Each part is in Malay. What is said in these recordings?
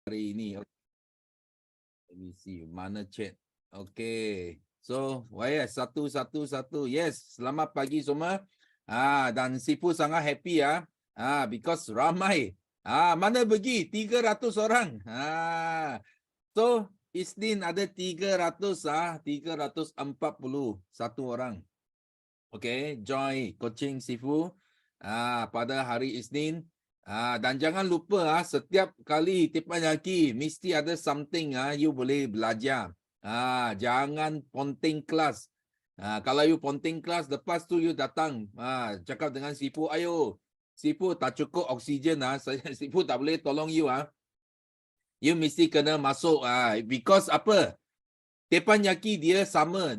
hari ini. Let me see mana chat. Okay. So, yes, satu. Yes, selamat pagi semua. Dan Sifu sangat happy ya. Because ramai. Mana pergi 300 orang. So, Isnin ada 341 orang. Okay, join coaching Sifu pada hari Isnin. Dan jangan lupa setiap kali teppanyaki mesti ada something you boleh belajar. Jangan ponting kelas. Kalau you ponting kelas, lepas tu you datang cakap dengan Sifu, ayo Sifu tak cukup oksigen Sifu tak boleh tolong you You mesti kena masuk because apa? Teppanyaki dia sama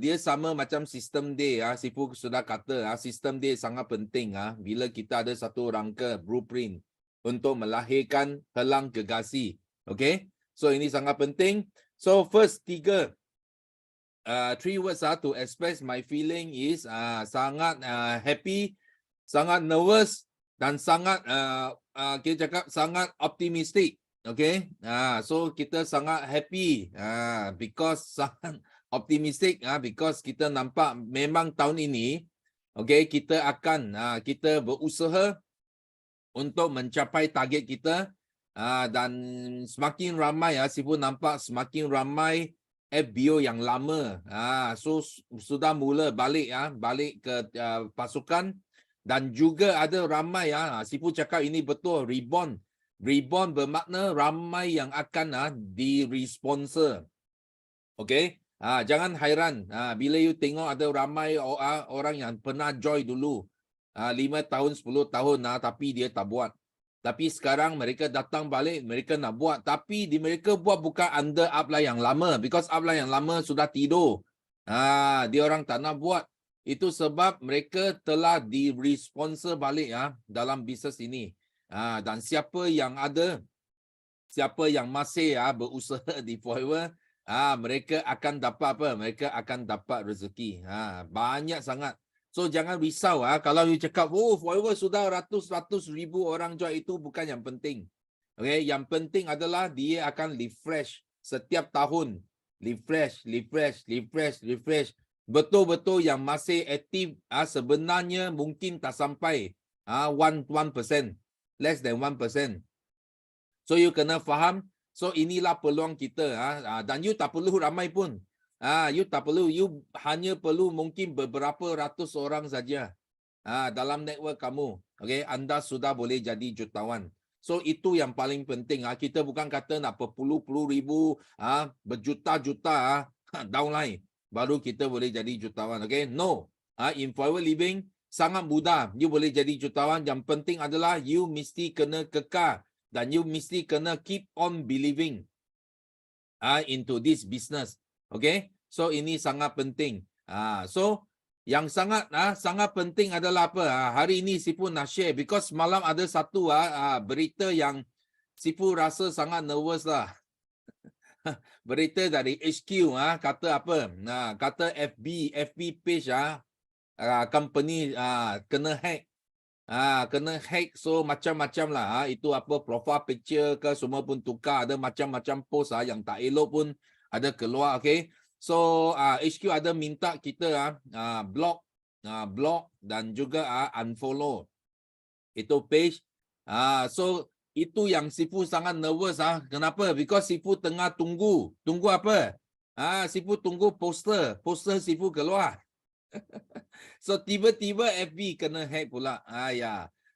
macam sistem dia Sifu sudah kata sistem dia sangat penting bila kita ada satu rangka blueprint untuk melahirkan helang gegasi. Okay, so ini sangat penting. So first three words to express my feeling is sangat happy, sangat nervous dan sangat kita cakap sangat optimistic. Okay, so kita sangat happy because sangat optimistic because kita nampak memang tahun ini okay kita akan kita berusaha untuk mencapai target kita dan semakin ramai Sifu nampak semakin ramai FBO yang lama so sudah mula balik balik ke pasukan dan juga ada ramai Sifu cakap ini betul reborn bermakna ramai yang akan di-responsor. Okay, jangan hairan bila you tengok ada ramai orang yang pernah join dulu 5 tahun 10 tahun tapi dia tak buat. Tapi sekarang mereka datang balik, mereka nak buat, tapi mereka buat bukan under upline yang lama because upline yang lama sudah tidur. Dia orang tak nak buat. Itu sebab mereka telah di-responsor balik dalam bisnes ini. Dan siapa yang masih berusaha di Forever, mereka akan dapat apa? Mereka akan dapat rezeki. Banyak sangat. So jangan risau kalau you cakap Forever sudah ratus ribu orang join, itu bukan yang penting. Okay, yang penting adalah dia akan refresh setiap tahun. Refresh. Betul-betul yang masih aktif sebenarnya mungkin tak sampai 1%. Less than 1%. So you kena faham. So inilah peluang kita dan you tak perlu ramai pun. You tak perlu, you hanya perlu mungkin beberapa ratus orang saja dalam network kamu. Okay, anda sudah boleh jadi jutawan. So itu yang paling penting. Kita bukan kata nak berpuluh-puluh ribu, berjuta-juta downline baru kita boleh jadi jutawan. Okay, no. In Forever Living sangat mudah. You boleh jadi jutawan. Yang penting adalah you mesti kena kekal dan you mesti kena keep on believing into this business. Okay, so ini sangat penting. So yang sangat penting adalah apa? Hari ini Sifu nak share because malam ada satu berita yang Sifu rasa sangat nervous lah. Berita dari HQ kata apa? Kata FB page company kena hack. Kena hack, so macam-macam lah. Itu apa, profile picture ke semua pun tukar, ada macam-macam post yang tak elok pun ada keluar. Okay, so HQ ada minta kita block dan juga unfollow itu page. So itu yang Sifu sangat nervous Kenapa? Because Sifu tengah tunggu apa? Sifu tunggu poster Sifu keluar. So tiba-tiba FB kena hack pula.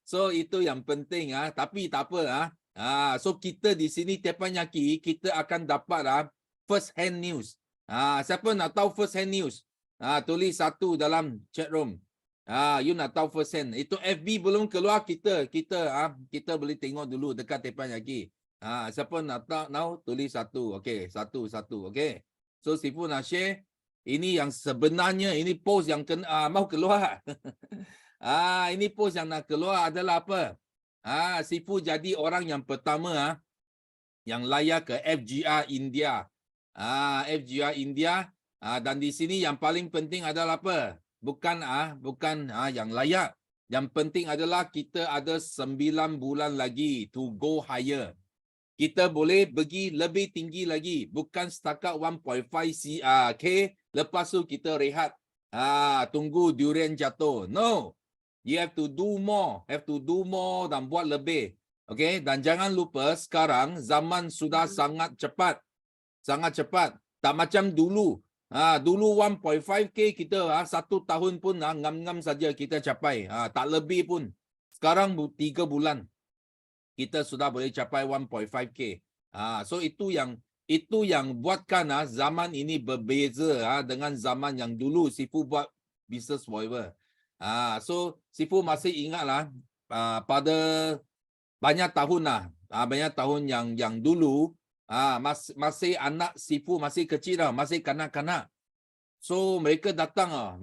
So itu yang penting tapi tak apa so kita di sini Teppanyaki kita akan dapat first hand news. Siapa nak tahu first hand news? Tulis satu dalam chat room. You nak tahu first hand. Itu FB belum keluar, kita boleh tengok dulu dekat Teppanyaki. Siapa nak tahu tulis satu. Okey, satu. Okey. So Sifu nak share. Ini yang sebenarnya, ini post yang mau keluar. Ini post yang nak keluar adalah apa? Sifu jadi orang yang pertama yang layak ke FGR India. FGR India. Dan di sini yang paling penting adalah apa? Bukan yang layak. Yang penting adalah kita ada 9 bulan lagi to go higher. kita boleh pergi lebih tinggi lagi. Bukan setakat 1.5 K, lepas tu kita rehat. Tunggu durian jatuh. No. You have to do more. Dan buat lebih. Okay, dan jangan lupa sekarang zaman sudah sangat cepat. Sangat cepat. Tak macam dulu. Dulu 1.5K kita 1 tahun pun ngam-ngam saja kita capai. Tak lebih pun. Sekarang 3 bulan kita sudah boleh capai 1.5K. So itu yang buatkan zaman ini berbeza dengan zaman yang dulu Sifu buat business forever. So Sifu masih ingatlah pada banyak tahun banyak tahun yang dulu masih anak Sifu masih kecil masih kanak-kanak. So mereka datang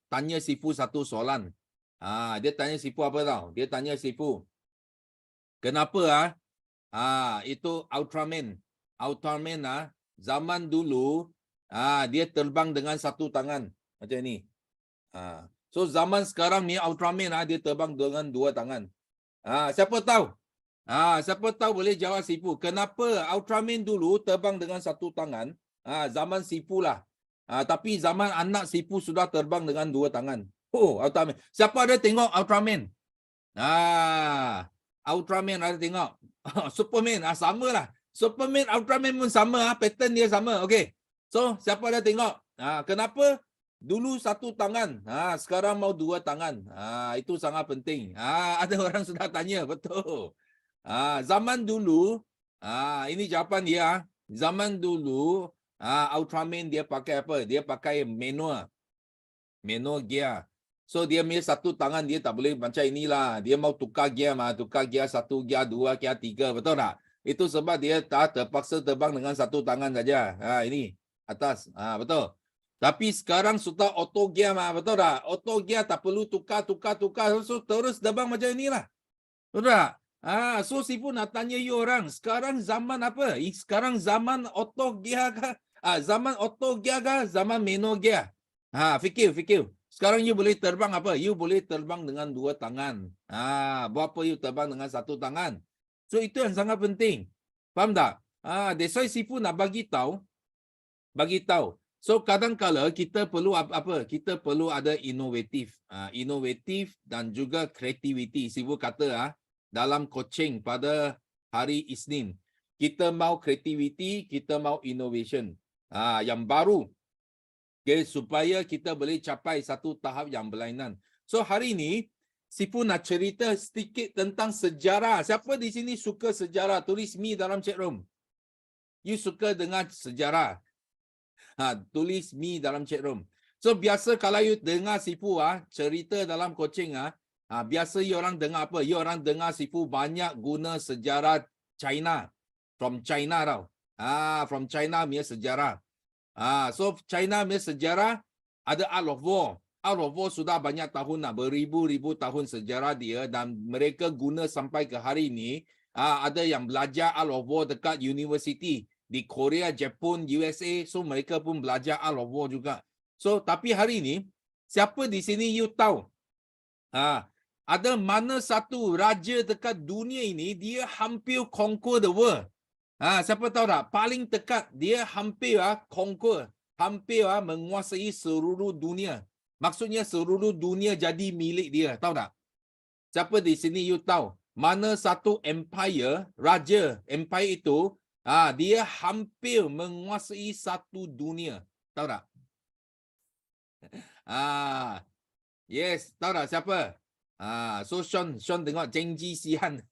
tanya Sifu satu soalan. Dia tanya Sifu apa tau? Dia tanya Sifu, kenapa itu Ultraman zaman dulu dia terbang dengan satu tangan macam ni. So zaman sekarang ni Ultraman dia terbang dengan 2 tangan. Siapa tahu? Siapa tahu boleh jawab Sifu. Kenapa Ultraman dulu terbang dengan satu tangan? Zaman Sifu lah. Tapi zaman anak Sifu sudah terbang dengan 2 tangan. Oh, Ultraman. Siapa ada tengok Ultraman? Ultraman ada tengok. Superman sama lah. Superman, Ultraman pun sama, pattern dia sama. Okay. So, siapa ada tengok? Kenapa? Dulu satu tangan, sekarang mau 2 tangan. Itu sangat penting. Ada orang sudah tanya, betul. Zaman dulu, ini jawapan dia. Zaman dulu, Ultraman dia pakai apa? Dia pakai manual gear. So dia punya satu tangan dia tak boleh macam inilah. Dia mau tukar gear tukar gear 1, gear 2, gear 3, betul tak? Itu sebab dia tak terpaksa terbang dengan satu tangan saja. Ini atas, betul. Tapi sekarang sudah auto gear betul tak? Auto gear tak perlu tukar. So terus terbang macam inilah. Betul tak? So Sifu nak tanya you orang, sekarang zaman apa? Sekarang zaman auto gear kah? Zaman auto gear kah? Zaman manual gear? Fikir. Sekarang you boleh terbang apa? You boleh terbang dengan 2 tangan. Buat apa you terbang dengan satu tangan? So itu yang sangat penting. Faham tak? That's why Sifu nak bagi tahu. So kadang-kala kita perlu apa? Kita perlu ada inovatif. Inovatif dan juga kreativiti. Sifu kata dalam coaching pada hari Isnin. Kita mau kreativiti, kita mau innovation. Yang baru. Okay, supaya kita boleh capai satu tahap yang berlainan. So hari ini, Sifu nak cerita sedikit tentang sejarah. Siapa di sini suka sejarah? Tulis me dalam chat room. You suka dengar sejarah? Tulis me dalam chat room. So biasa kalau you dengar Sifu cerita dalam coaching biasa you orang dengar apa? You orang dengar Sifu banyak guna sejarah China. From China tau. From China punya sejarah. So China punya sejarah ada Art of War. Art of War sudah banyak tahun beribu-ribu tahun sejarah dia dan mereka guna sampai ke hari ini. Ada yang belajar Art of War dekat university di Korea, Jepun, USA. So mereka pun belajar Art of War juga. So tapi hari ini siapa di sini you tahu? Ada mana satu raja dekat dunia ini dia hampir conquer the world. Siapa tahu tak? Paling dekat dia hampir conquer, hampir menguasai seluruh dunia. Maksudnya seluruh dunia jadi milik dia. Tahu tak? Siapa di sini you tahu? Mana satu empire, raja empire itu, dia hampir menguasai satu dunia. Tahu tak? Yes, tahu tak siapa? So Sean tengok Genghis Khan.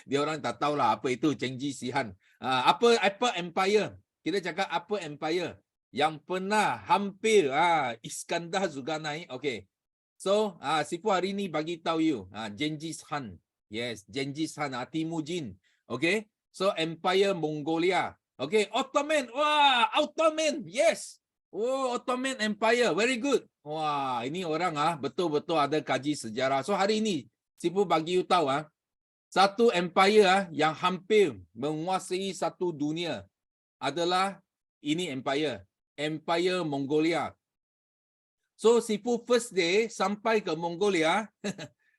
Dia orang tak tahulah apa itu Genghis Khan. Apa empire? Kita cakap apa empire yang pernah hampir Iskandar juga naik. Okay. So Sifu hari ni bagi tahu you Genghis Khan. Yes, Genghis Khan, Timujin. Okay. So empire Mongolia. Okay, Ottoman. Wah, Ottoman. Yes. Oh, Ottoman Empire. Very good. Wah, ini orang betul-betul ada kaji sejarah. So hari ini Sifu bagi you tahu satu empire yang hampir menguasai satu dunia adalah ini empire. Empire Mongolia. So Sifu first day sampai ke Mongolia,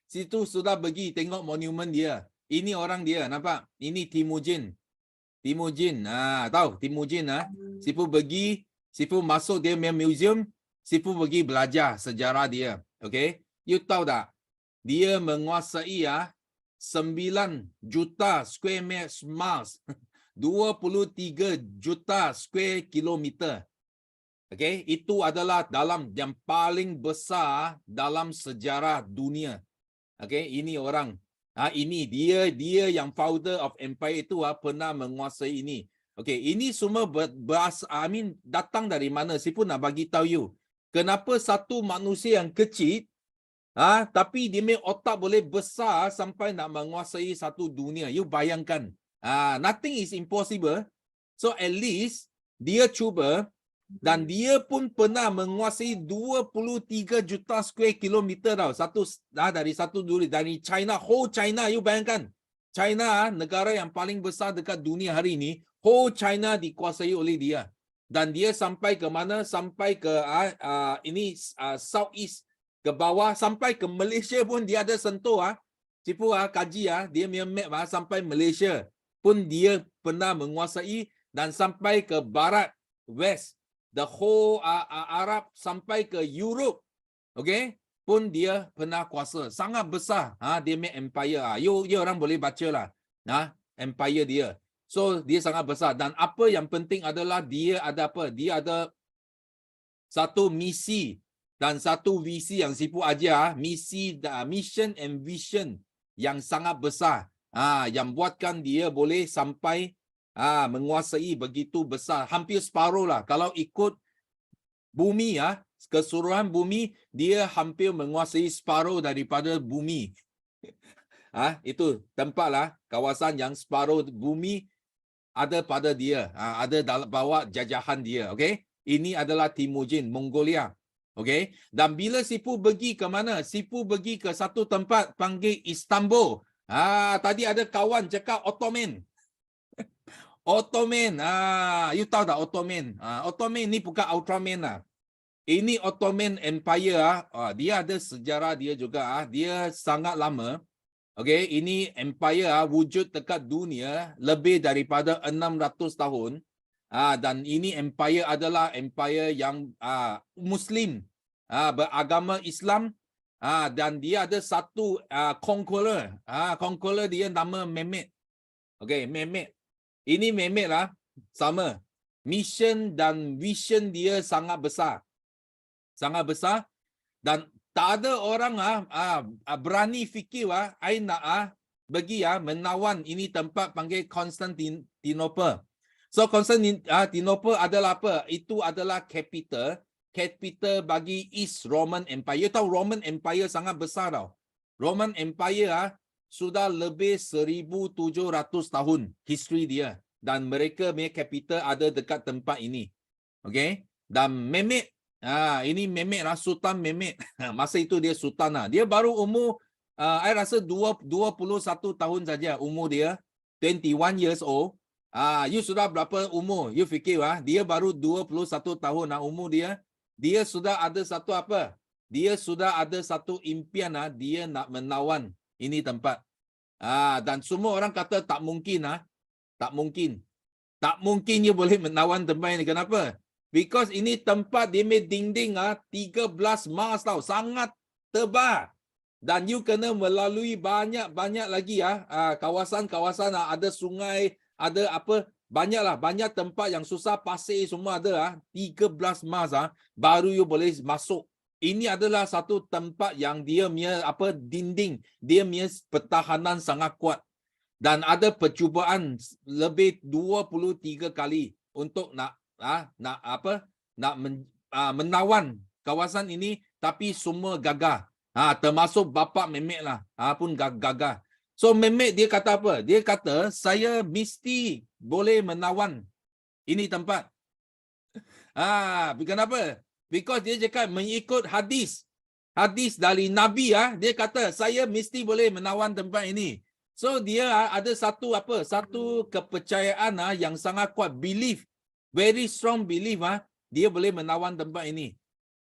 situ sudah pergi tengok monumen dia. Ini orang dia, nampak? Ini Temujin. Temujin, tahu Temujin Sifu masuk dia punya museum, Sifu pergi belajar sejarah dia. Okay? You tahu tak? Dia menguasai 9 juta square miles, 23 juta square kilometer. Okay? Itu adalah dalam yang paling besar dalam sejarah dunia. Okay? Ini orang. Ini dia yang founder of empire itu pernah menguasai ini. Okay, ini semua datang dari mana? Saya pun nak bagi tahu you. Kenapa satu manusia yang kecil, tapi dia punya otak boleh besar sampai nak menguasai satu dunia. You bayangkan. Nothing is impossible. So at least dia cuba. Dan dia pun pernah menguasai 23 juta square kilometer tau. Dari satu duri. Dari China, whole China, you bayangkan. China, negara yang paling besar dekat dunia hari ini, whole China dikuasai oleh dia. Dan dia sampai ke mana? Sampai ke Southeast, ke bawah, sampai ke Malaysia pun dia ada sentuh. Cipu kaji dia punya map sampai Malaysia pun dia pernah menguasai, dan sampai ke barat, west, the whole Arab, sampai ke Europe, okay, pun dia pernah kuasa. Sangat besar dia punya empire. You orang boleh baca lah empire dia. So dia sangat besar. Dan apa yang penting adalah dia ada apa? Dia ada satu misi dan satu visi yang Sifu ajar. Mission and vision yang sangat besar. Yang buatkan dia boleh sampai menguasai begitu besar, hampir separuh lah. Kalau ikut bumi keseluruhan bumi, dia hampir menguasai separuh daripada bumi. Itu tempat lah, kawasan yang separuh bumi ada pada dia, ada dalam bawah jajahan dia. Okay, ini adalah Temujin, Mongolia. Okay, dan bila Sifu pergi ke mana? Sifu pergi ke satu tempat panggil Istanbul. Tadi ada kawan cakap Ottoman. Ottoman, you tahu tak Ottoman? Ottoman ni bukan Ultraman lah. Ini Ottoman Empire, dia ada sejarah dia juga. Dia sangat lama. Okay, ini empire wujud dekat dunia lebih daripada 600 tahun. Dan ini empire adalah empire yang Muslim, beragama Islam. Dan dia ada satu conqueror. Conqueror dia nama Mehmet. Okay, Mehmet. Ini Mehmet lah, sama. Mission dan vision dia sangat besar. Sangat besar. Dan tak ada orang berani fikir I nak pergi menawan ini tempat panggil Constantinople. So Constantinople adalah apa? Itu adalah capital bagi East Roman Empire. You tahu Roman Empire sangat besar tau. Roman Empire sudah lebih 1,700 tahun history dia. Dan mereka punya capital ada dekat tempat ini. Okay. Dan Mehmet, ini Mehmet lah, Sultan Mehmet. Masa itu dia Sultan. Dia baru umur, I rasa 21 tahun saja umur dia. 21 years old. You sudah berapa umur? You fikir dia baru 21 tahun umur dia. Dia sudah ada satu apa? Dia sudah ada satu impian dia nak menawan ini tempat. Dan semua orang kata tak mungkin. Tak mungkin. Tak mungkin you boleh menawan tempat ini. Kenapa? Because ini tempat dia punya dinding 13 miles tau. Sangat tebal. Dan you kena melalui banyak lagi kawasan-kawasan, ada sungai, ada apa, banyaklah, banyak tempat yang susah, pasir semua ada 13 miles baru you boleh masuk. Ini adalah satu tempat yang dia punya apa, dinding, dia punya pertahanan sangat kuat. Dan ada percubaan lebih 23 kali untuk nak menawan kawasan ini, tapi semua gagal. Termasuk bapa Mehmet lah, pun gagal. So Mehmet dia kata apa? Dia kata saya mesti boleh menawan ini tempat. Kenapa? Because dia cakap mengikut hadis dari Nabi, dia kata saya mesti boleh menawan tempat ini. So dia ada satu kepercayaan yang sangat kuat, belief, very strong belief, dia boleh menawan tempat ini.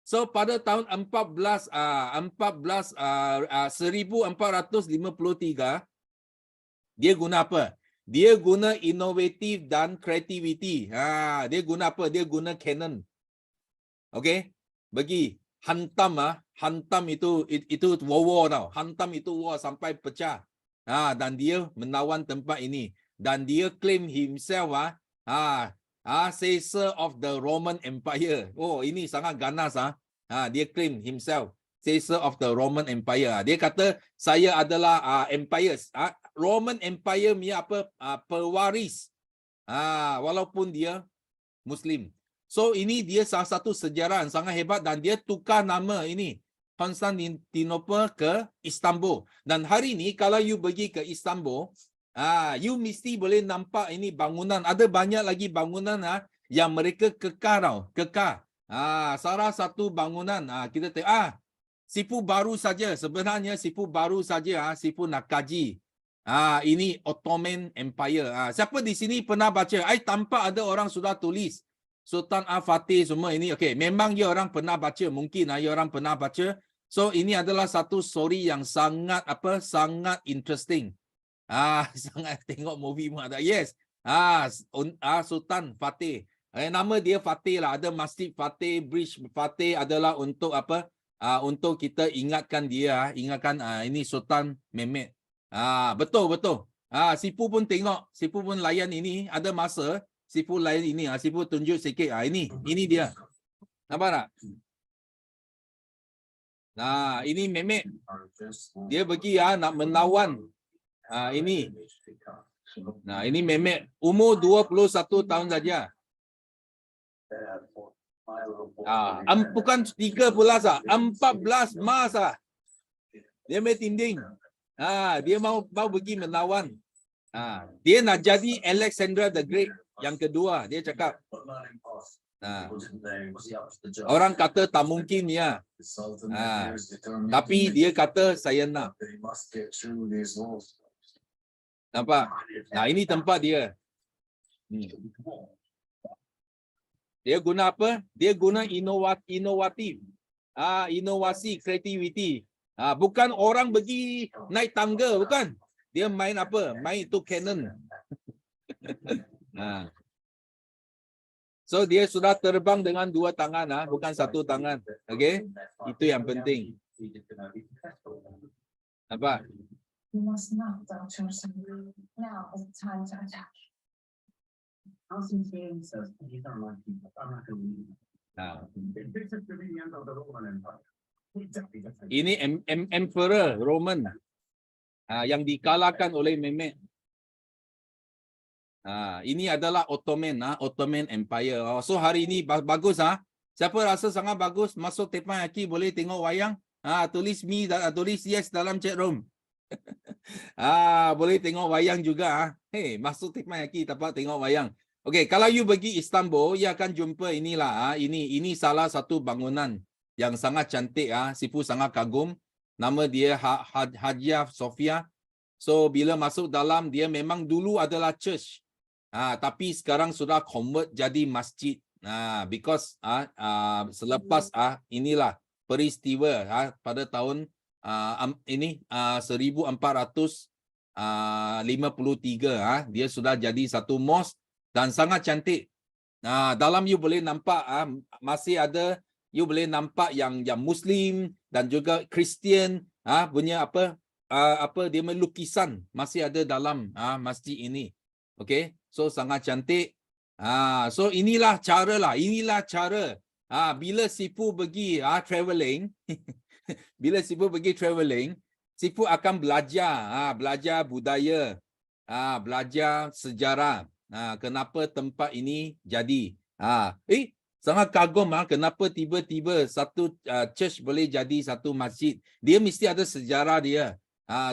So pada tahun 1453 Dia guna apa? Dia guna inovatif dan kreativiti. Dia guna apa? Dia guna Canon. Okey? Bagi hantam itu war tau. Hantam itu war sampai pecah. Dan dia menawan tempat ini dan dia claim himself Caesar of the Roman Empire. Oh, ini sangat ganas dia claim himself Caesar of the Roman Empire. Dia kata saya adalah empires. Roman Empire punya pewaris. Walaupun dia Muslim. So ini dia salah satu sejarah yang sangat hebat dan dia tukar nama ini Konstantinopel ke Istanbul. Dan hari ini kalau you pergi ke Istanbul, you mesti boleh nampak ini bangunan. Ada banyak lagi bangunan yang mereka kekar tau. Kekar. Salah satu bangunan kita tengok sipu baru saja. Sebenarnya sipu baru saja sipu Nakaji. Ini Ottoman Empire. Siapa di sini pernah baca? Tampak ada orang sudah tulis Sultan Al-Fatih semua ini. Okey, memang ya orang pernah baca, mungkin ya orang pernah baca. So ini adalah satu story yang sangat sangat interesting. Sangat tengok movie pun ada. Yes. Sultan Fatih. Nama dia Fatih lah. Ada Masjid Fatih, Bridge Fatih adalah untuk untuk kita ingatkan dia, ingatkan ini Sultan Mehmet. Betul. Sipu pun tengok, sipu pun layan ini. Ada masa sipu layan ini, sipu tunjuk sikit. Ini dia. Nampak tak? Ini Mehmet. Dia pergi nak menawan. Ini. Ini Mehmet. Umur 21 tahun saja. Bukan 13 14 Mac dia main tinding. Dia mau pergi menawan. Dia nak jadi Alexander the Great yang kedua. Dia cakap orang kata tak mungkin ya. Tapi dia kata saya nak. Nampak? Ini tempat dia. Dia guna apa? Dia guna inovatif. Inovasi, kreativiti. Bukan orang pergi naik tangga, bukan. Dia main apa? Main itu Canon. So dia sudah terbang dengan 2 tangan, bukan 1 tangan. Okey? Itu yang penting. Apa? You must not doubt yourself. Now is the time to attack. Ini Emperor Roman yang dikalahkan oleh Mehmet. Ini adalah Ottoman Empire. So hari ini bagus Siapa rasa sangat bagus masuk Teppanyaki boleh tengok wayang. Tulis tulis yes dalam chat room. Boleh tengok wayang juga. Masuk Teppanyaki dapat tengok wayang. Okey, kalau you pergi Istanbul, you akan jumpa inilah. Ini salah satu bangunan yang sangat cantik. Sipu sangat kagum. Nama dia Hagia Sophia. So bila masuk dalam, dia memang dulu adalah church. Tapi sekarang sudah convert jadi masjid. Because selepas inilah peristiwa pada tahun 1453 dia sudah jadi satu mosque dan sangat cantik. Dalam you boleh nampak masih ada, you boleh nampak yang Muslim dan juga Kristian punya dia lukisan masih ada dalam masjid ini. Okey, so sangat cantik. So inilah cara bila sipu pergi travelling bila sipu pergi travelling, sipu akan belajar budaya, belajar sejarah. Kenapa tempat ini jadi? Sangat kagum kenapa tiba-tiba satu church boleh jadi satu masjid. Dia mesti ada sejarah dia.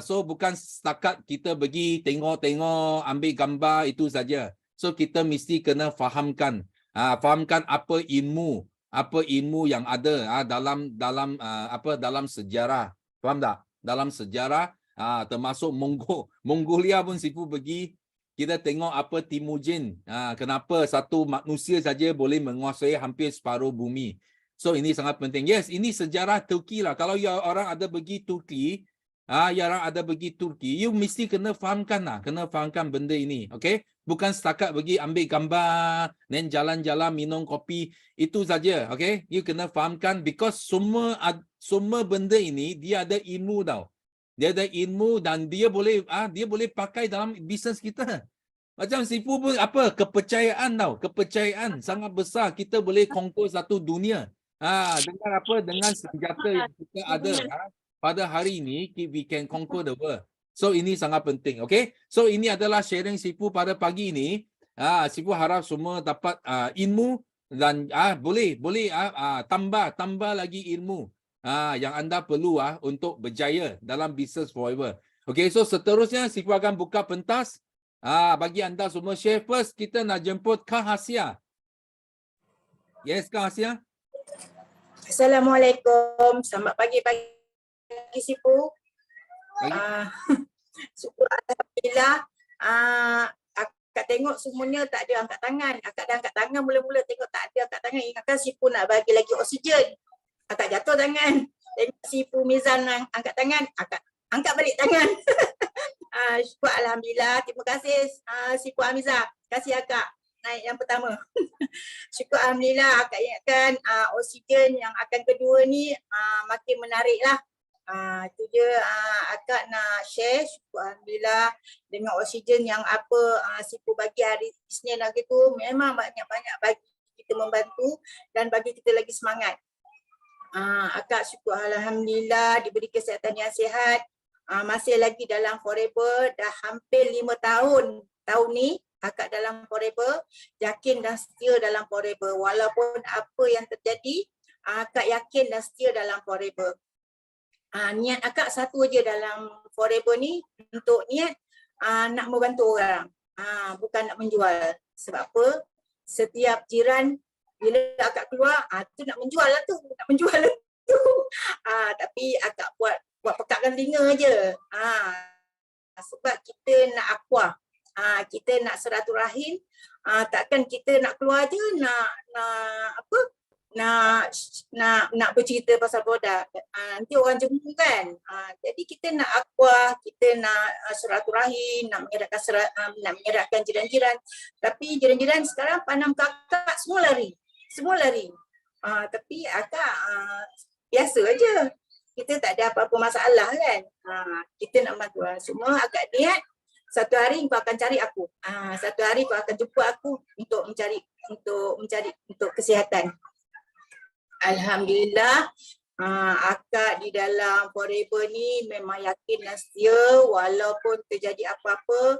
So bukan setakat kita pergi tengok-tengok, ambil gambar itu saja. So kita mesti kena fahamkan apa ilmu yang ada dalam sejarah. Faham tak? Dalam sejarah termasuk Mongolia pun sipu pergi. Kita tengok apa Temujin. Kenapa satu manusia saja boleh menguasai hampir separuh bumi. So ini sangat penting. Yes, ini sejarah Turki lah. Kalau orang ada pergi Turki, yang ada pergi Turki, you mesti kena fahamkan lah, kena fahamkan benda ini, okay? Bukan setakat pergi ambil gambar, then jalan-jalan minum kopi, itu saja, okay? You kena fahamkan because semua benda ini dia ada ilmu tau. Dia ada ilmu dan dia boleh pakai dalam bisnes kita. Macam sipu pun apa? Kepercayaan tau. Kepercayaan sangat besar. Kita boleh conquer satu dunia. Dengan apa? Dengan senjata yang kita ada. Pada hari ini, we can conquer the world. So, ini sangat penting. Okay? So, ini adalah sharing sipu pada pagi ini. Sipu harap semua dapat ilmu dan boleh tambah lagi ilmu yang anda perlu untuk berjaya dalam business forever. Okay, so seterusnya sipu akan buka pentas. Bagi anda semua share first, kita nak jemput Kak Hasia. Yes, Kak Hasia. Assalamualaikum. Selamat pagi Sipu. Syukur alhamdulillah. Akak tengok semuanya tak ada angkat tangan. Akak dah angkat tangan mula-mula tengok tak ada angkat tangan. Ingatkan Sipu nak bagi lagi oksigen. Akak jatuh tangan. Tengok Sipu Mizan angkat tangan. Akak angkat balik tangan. Syukur alhamdulillah. Terima kasih Sipu Hamiza. Terima kasih akak naik yang pertama. Syukur alhamdulillah akak ingatkan oksigen yang akan kedua ni makin menarik lah. Itu je akak nak share. Syukur alhamdulillah dengan oksigen yang apa Sipu bagi hari Isnin lagi tu memang banyak-banyak bagi kita membantu dan bagi kita lagi semangat. Akak syukur alhamdulillah diberi kesihatan yang sihat. Masih lagi dalam forever, dah hampir 5 tahun ni akak dalam forever, yakin dan setia dalam forever. Walaupun apa yang terjadi, akak yakin dan setia dalam forever. Niat akak satu je dalam forever ni, untuk niat nak membantu orang, bukan nak menjual. Sebab apa? Setiap jiran bila akak keluar, tu nak menjual lah tu, tapi akak buat pekakkan telinga je. Sebab kita nak akwah, kita nak silaturahim, takkan kita nak keluar je nak bercerita pasal produk. Nanti orang jemu kan. Jadi kita nak akwah, kita nak silaturahim, nak mengeratkan jiran-jiran. Tapi jiran-jiran sekarang pandang kakak semua lari. Tapi akak biasa aja. Kita tak ada apa-apa masalah kan. Kita nak bantu semua. Akak niat satu hari kau akan cari aku. Satu hari kau akan jumpa aku untuk mencari untuk kesihatan. Alhamdulillah. Akak di dalam forever ni memang yakin dan setia walaupun terjadi apa-apa,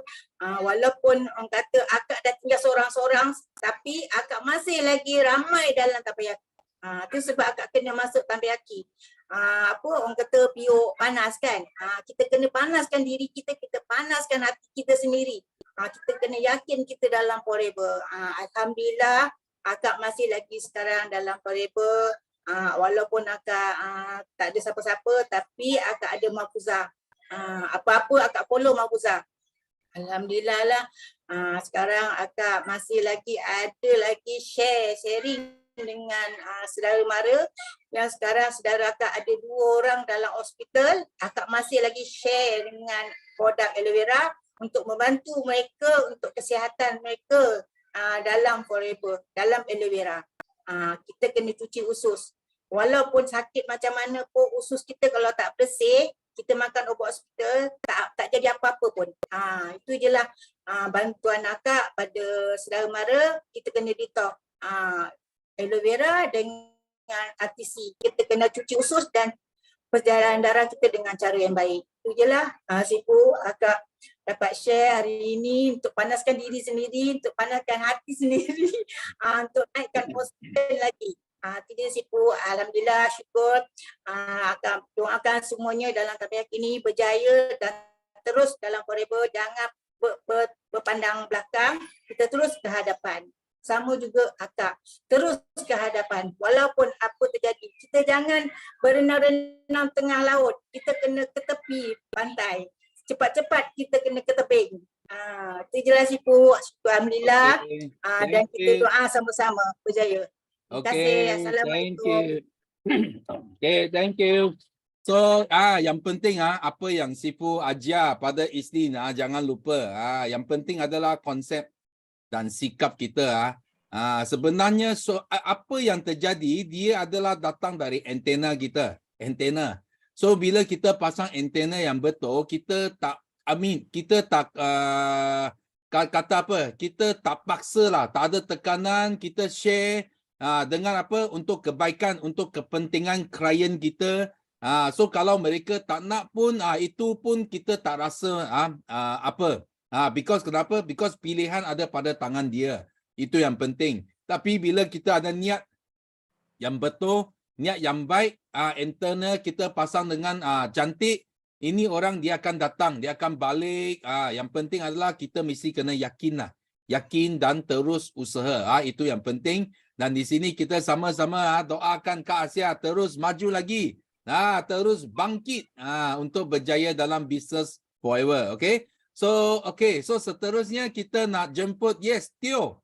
walaupun orang kata akak dah tinggal seorang-seorang, tapi akak masih lagi ramai dalam tabayaki. Tu sebab akak kena masuk tabayaki. Orang kata piuk panas kan. Kita kena panaskan diri kita, kita panaskan hati kita sendiri. Kita kena yakin kita dalam forever. Alhamdulillah akak masih lagi sekarang dalam forever. Walaupun akak tak ada siapa-siapa, tapi akak ada Mahfuzah. Apa-apa akak follow Mahfuzah. Alhamdulillah lah. Sekarang akak masih lagi ada lagi sharing dengan saudara mara yang sekarang saudara akak ada 2 orang dalam hospital. Akak masih lagi share dengan produk aloe vera untuk membantu mereka untuk kesihatan mereka dalam forever, dalam aloe vera. Kita kena cuci usus. Walaupun sakit macam mana pun usus kita kalau tak bersih, kita makan ubat hospital tak jadi apa-apa pun. Itu je lah bantuan akak pada saudara mara. Kita kena detox aloe vera dengan RTC. Kita kena cuci usus dan perjalanan darah kita dengan cara yang baik. Itu je lah Sipu akak dapat share hari ini untuk panaskan diri sendiri, untuk panaskan hati sendiri, untuk naikkan oksigen lagi. Itu je Sipu. Alhamdulillah syukur. Akak doakan semuanya dalam tabiat ini berjaya dan terus dalam forever. Jangan berpandang belakang, kita terus ke hadapan. Sama juga akak, terus ke hadapan walaupun apa terjadi. Kita jangan berenang-renang tengah laut, kita kena ke tepi pantai. Cepat-cepat kita kena ke tebing. Itu jelas Ibu. Alhamdulillah. Dan kita doa sama-sama berjaya. Terima kasih. Assalamualaikum. Thank you. Okay, thank you. So yang penting apa yang Sifu ajar pada Isnin jangan lupa. Yang penting adalah konsep dan sikap kita. Sebenarnya apa yang terjadi dia adalah datang dari antena kita, antena. So bila kita pasang antena yang betul, kita tak kita tak kata apa? Kita tak paksa lah, tak ada tekanan, kita share dengan apa untuk kebaikan, untuk kepentingan klien kita. So kalau mereka tak nak pun itu pun kita tak rasa apa. Because kenapa? Because pilihan ada pada tangan dia. Itu yang penting. Tapi bila kita ada niat yang betul, niat yang baik, antena kita pasang dengan cantik, ini orang dia akan datang, dia akan balik. Yang penting adalah kita mesti kena yakin lah. Yakin dan terus usaha. Itu yang penting. Dan di sini kita sama-sama doakan Kak Asia terus maju lagi. Terus bangkit untuk berjaya dalam bisnes forever. Okay? So seterusnya kita nak jemput Tio.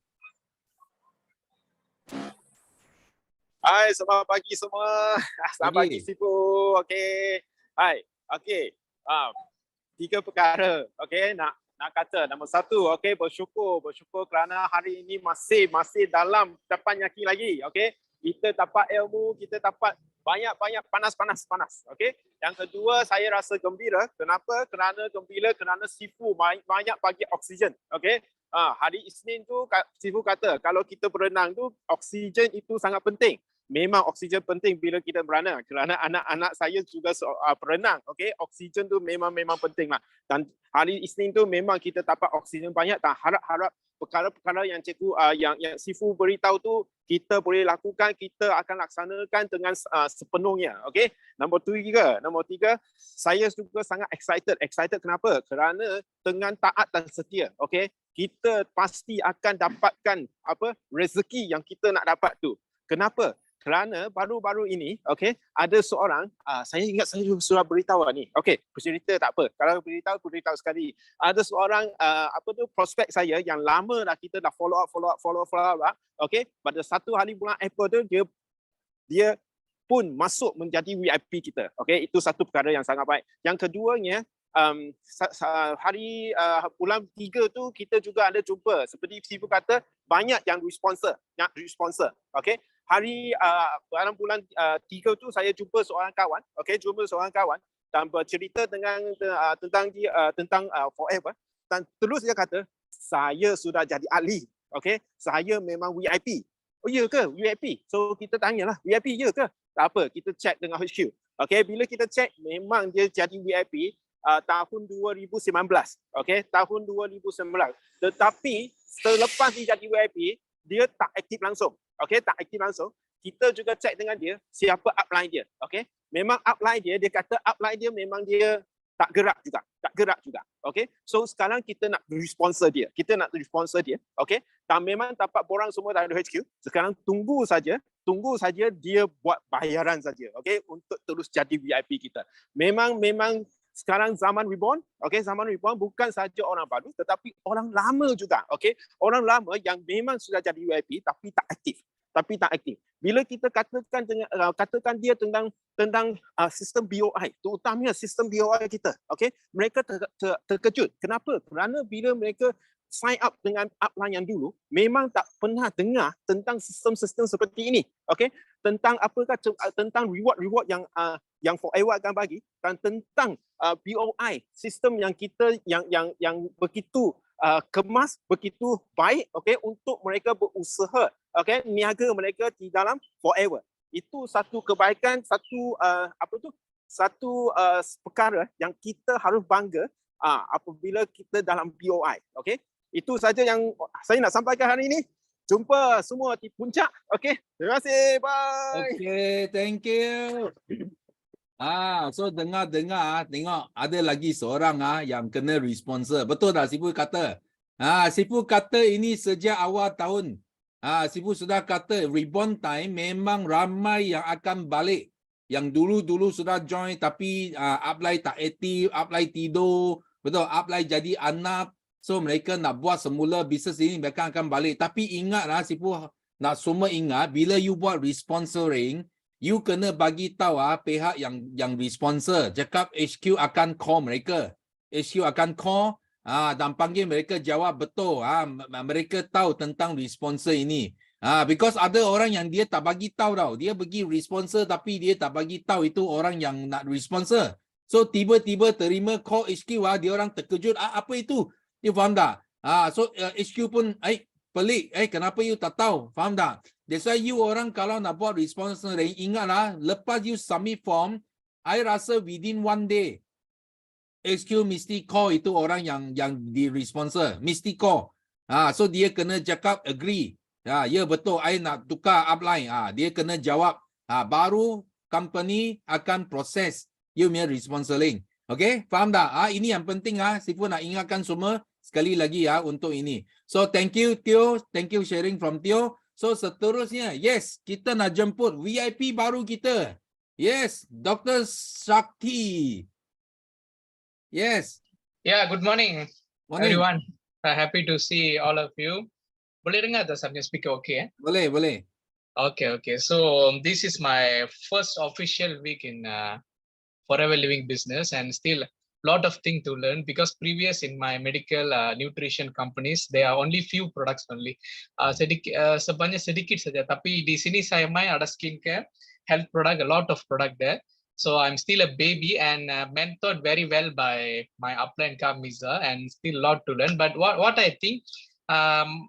Hai, selamat pagi semua. Selamat pagi Pagi. Sifu. Okey. Hai. Okey. 3 perkara. Okey, nak kata nombor 1, okey, bersyukur kerana hari ini masih dalam dapat yakin lagi. Okey. Kita dapat ilmu, kita dapat banyak panas. Okey. Yang kedua, saya rasa gembira. Kenapa? Kerana Sifu banyak bagi oksigen. Okey. Hari Isnin tu Sifu kata kalau kita berenang tu oksigen itu sangat penting. Memang oksigen penting bila kita berenang kerana anak-anak saya juga berenang. Okey, oksigen tu memang penting lah. Dan hari Isnin tu memang kita dapat oksigen banyak dan harap perkara-perkara yang cikgu yang Sifu beritahu tu kita boleh lakukan, kita akan laksanakan dengan sepenuhnya. Okey. Nombor 3, saya juga sangat excited kenapa? Kerana dengan taat dan setia, okey, kita pasti akan dapatkan rezeki yang kita nak dapat tu. Kenapa? Kerana baru-baru ini, okey, ada seorang, saya ingat saya sudah beritahu ni. Okey, bercerita tak apa. Kalau beritahu sekali. Ada seorang prospek saya yang lama dah kita dah follow up lah. Okey, pada 1 hari bulan April tu dia pun masuk menjadi VIP kita. Okey, itu satu perkara yang sangat baik. Yang keduanya, hari bulan 3 tu kita juga ada jumpa seperti Sifu kata banyak yang sponsor. Okey, hari dalam bulan 3 tu saya jumpa seorang kawan, dan bercerita tentang Forever, dan terus dia kata saya sudah jadi ahli. Okey, saya memang VIP. Oh ya ke VIP? So kita tanyalah, VIP ya ke? Tak apa, kita check dengan HQ. Okey, bila kita check memang dia jadi VIP tahun 2019. Okey, tahun 2019. Tetapi selepas dia jadi VIP, dia tak aktif langsung. Okey, tak aktif langsung. Kita juga check dengan dia siapa upline dia. Okey, memang upline dia kata upline dia memang dia tak gerak juga. Okey, so sekarang kita nak sponsor dia. Okey, dan memang dapat borang semua dari HQ. Sekarang tunggu saja dia buat bayaran saja. Okey, untuk terus jadi VIP kita. Memang sekarang zaman reborn, okey, zaman reborn bukan saja orang baru tetapi orang lama juga. Okey, orang lama yang memang sudah jadi VIP tapi tak aktif. Bila kita katakan dia tentang sistem BOI, terutamanya sistem BOI kita, okey, mereka terkejut. Kenapa? Kerana bila mereka sign up dengan upline yang dulu, memang tak pernah dengar tentang sistem-sistem seperti ini. Okey, tentang tentang reward yang Forever akan bagi, dan tentang BOI, sistem yang kita yang begitu kemas, begitu baik, okey, untuk mereka berusaha, okey, niaga mereka di dalam Forever. Itu satu kebaikan, satu perkara yang kita harus bangga apabila kita dalam BOI. Okey, itu saja yang saya nak sampaikan hari ini. Jumpa semua di puncak. Okey, terima kasih. Bye. Okay, thank you. So dengar, tengok ada lagi seorang yang kena responsor. Betul tak Sifu kata? Sifu kata ini sejak awal tahun. Sifu sudah kata reborn time memang ramai yang akan balik. Yang dulu sudah join tapi upline tak aktif, upline tidur, betul, upline jadi anak. So mereka nak buat semula bisnes ini, mereka akan balik. Tapi ingatlah Sifu nak semua ingat bila you buat responsoring, you kena bagi tahu pihak yang sponsor, cakap HQ akan call mereka. HQ akan call dan panggil mereka jawab betul. Mereka tahu tentang responsor ini. Because ada orang yang dia tak bagi tahu tau. Dia bagi responsor tapi dia tak bagi tahu itu orang yang nak responsor. So tiba-tiba terima call HQ dia orang terkejut. Apa itu? You faham tak? So HQ pun pelik. Kenapa you tak tahu? Faham tak? That's why you orang kalau nak buat responsor, ingatlah lepas you submit form, I rasa within 1 day HQ mesti call itu orang yang di responsor, mesti call. So dia kena cakap agree. Ya betul, I nak tukar upline. Dia kena jawab. Baru company akan proses you punya responsor link. Okay, faham tak? Ini yang penting. Sifu nak ingatkan semua sekali lagi untuk ini. So thank you Teo, thank you sharing from Teo. So seterusnya, yes, kita nak jemput VIP baru kita. Yes, Dr. Shakti. Yes. Yeah, good morning, Morning. everyone. Happy to see all of you. Boleh dengar tak subject speaker okay? Boleh. Okay. So this is my first official week in Forever Living business, and still lot of thing to learn, because previous in my medical nutrition companies there are only few products only, sebanyak sedikit saja, tapi di sini saya main ada skincare, health product, a lot of product there. So I'm still a baby and mentored very well by my upline Kamiza, and still lot to learn. But what I think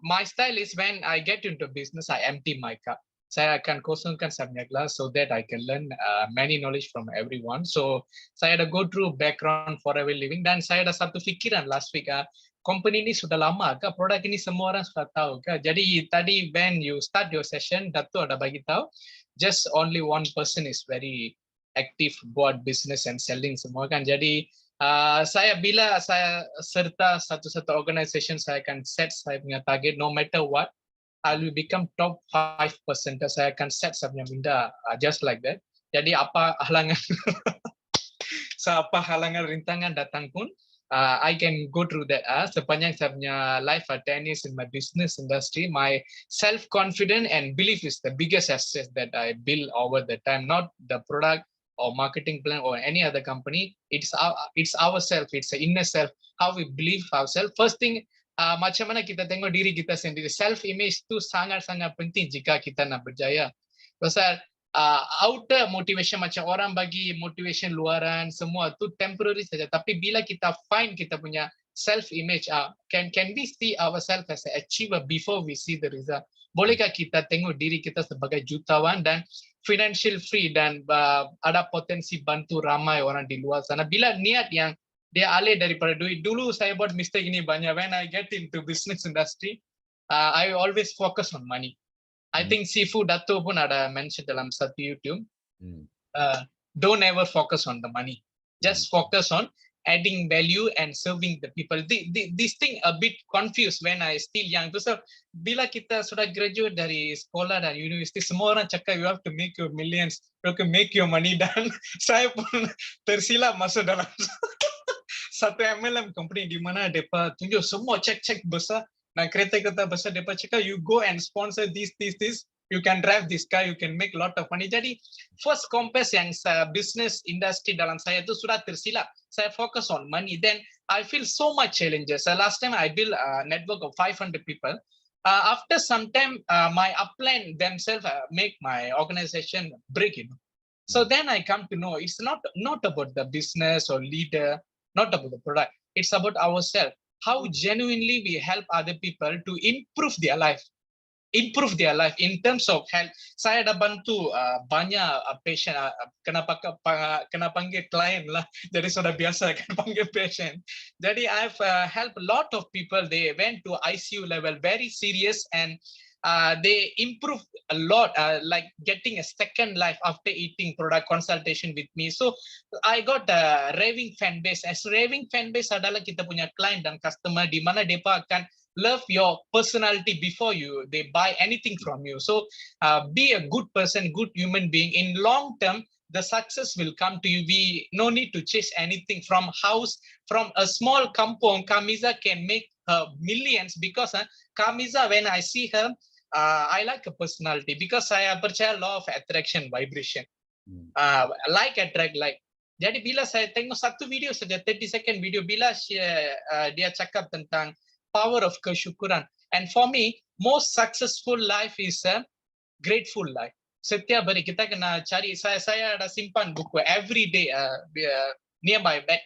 my style is, when I get into business I empty my cup. Saya akan kosongkan saya gelas so that I can learn many knowledge from everyone. So saya ada go through background Forever Living, dan saya ada satu fikiran last week, company ini sudah lama kah, produk ini semua orang sudah tahu kah? Jadi tadi when you start your session, Dato ada bagi tahu, just only one person is very active buat business and selling semua kan. Jadi bila saya serta satu-satu organization, saya akan set saya punya target, no matter what I will become top 5%. Saya akan set saya punya benda just like that. Jadi apa halangan rintangan datang pun, I can go through that. Sepanjang saya punya life 10 years in my business industry, my self-confidence and belief is the biggest asset that I build over the time, not the product or marketing plan or any other company. It's ourselves, it's the inner self, how we believe ourselves. First thing, macam mana kita tengok diri kita sendiri. Self image itu sangat-sangat penting jika kita nak berjaya. Pasal outer motivation, macam orang bagi motivation luaran semua tu temporary saja, tapi bila kita find kita punya self image, can we see ourselves as an achiever before we see the result? Bolehkah kita tengok diri kita sebagai jutawan dan financial free, dan ada potensi bantu ramai orang di luar sana? Bila niat yang dia alih daripada duit. Dulu saya buat mistake ini banyak. When I get into business industry, I always focus on money. I think Sifu Dato pun ada mention dalam satu YouTube. Don't ever focus on the money. Just focus on adding value and serving the people. This thing a bit confused when I still young. So bila kita sudah graduate dari sekolah dan universiti, semua orang cakap you have to make your millions, you have to make your money, dan saya pun tersilap masuk dalam satu MLM company di mana mereka tunjuk semua cek besar dan kereta besar. Mereka cakap you go and sponsor this, you can drive this car, you can make lot of money. Jadi first compass yang business industry dalam saya itu sudah tersilap. Saya fokus on money, then I feel so much challenges. Last time I built a network of 500 people. After some time, my upline themselves make my organization break. So then I come to know it's not about the business or leader, not about the product. It's about ourselves. How genuinely we help other people to improve their life in terms of health. Saya ada bantu banyak patient, kena panggil client lah. Jadi sudah biasa kan panggil patient. Jadi I've helped a lot of people. They went to ICU level, very serious, and they improve a lot, like getting a second life after eating product consultation with me. So I got a raving fan base. As raving fan base adalah kita punya client dan customer di mana mereka akan love your personality before they buy anything from you. So be a good person, good human being. In long term, the success will come to you. We no need to chase anything from house, from a small kampung. Kamiza can make millions because Kamiza, when I see her, I like a personality because saya percaya law of attraction vibration. Like attract like. Jadi bila saya tengok satu video saja 30 second video bila dia cakap tentang power of kesyukuran, and for me most successful life is a grateful life. Setiap hari kita kena cari, saya ada simpan buku every day near my bed.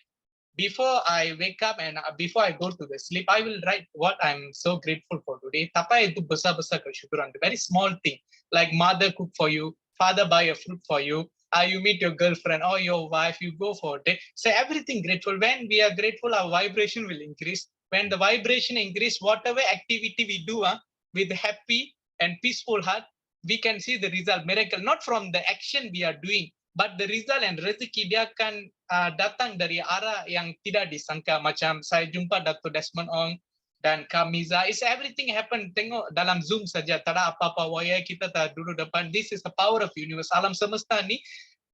Before I wake up and before I go to the sleep, I will write what I'm so grateful for today. Tapi itu besar-besar kesyukuran, the very small thing like mother cook for you, father buy a fruit for you, you meet your girlfriend or your wife, you go for a date. So everything grateful. When we are grateful, our vibration will increase. When the vibration increase, whatever activity we do with happy and peaceful heart, we can see the result, miracle. Not from the action we are doing, but the result and rezeki dia akan datang dari arah yang tidak disangka. Macam saya jumpa Dato' Desmond Ong dan Kamiza, is everything happen. Tengok dalam Zoom saja, tak ada apa-apa waya kita tak dulu depan. This is the power of universe. Alam semesta ni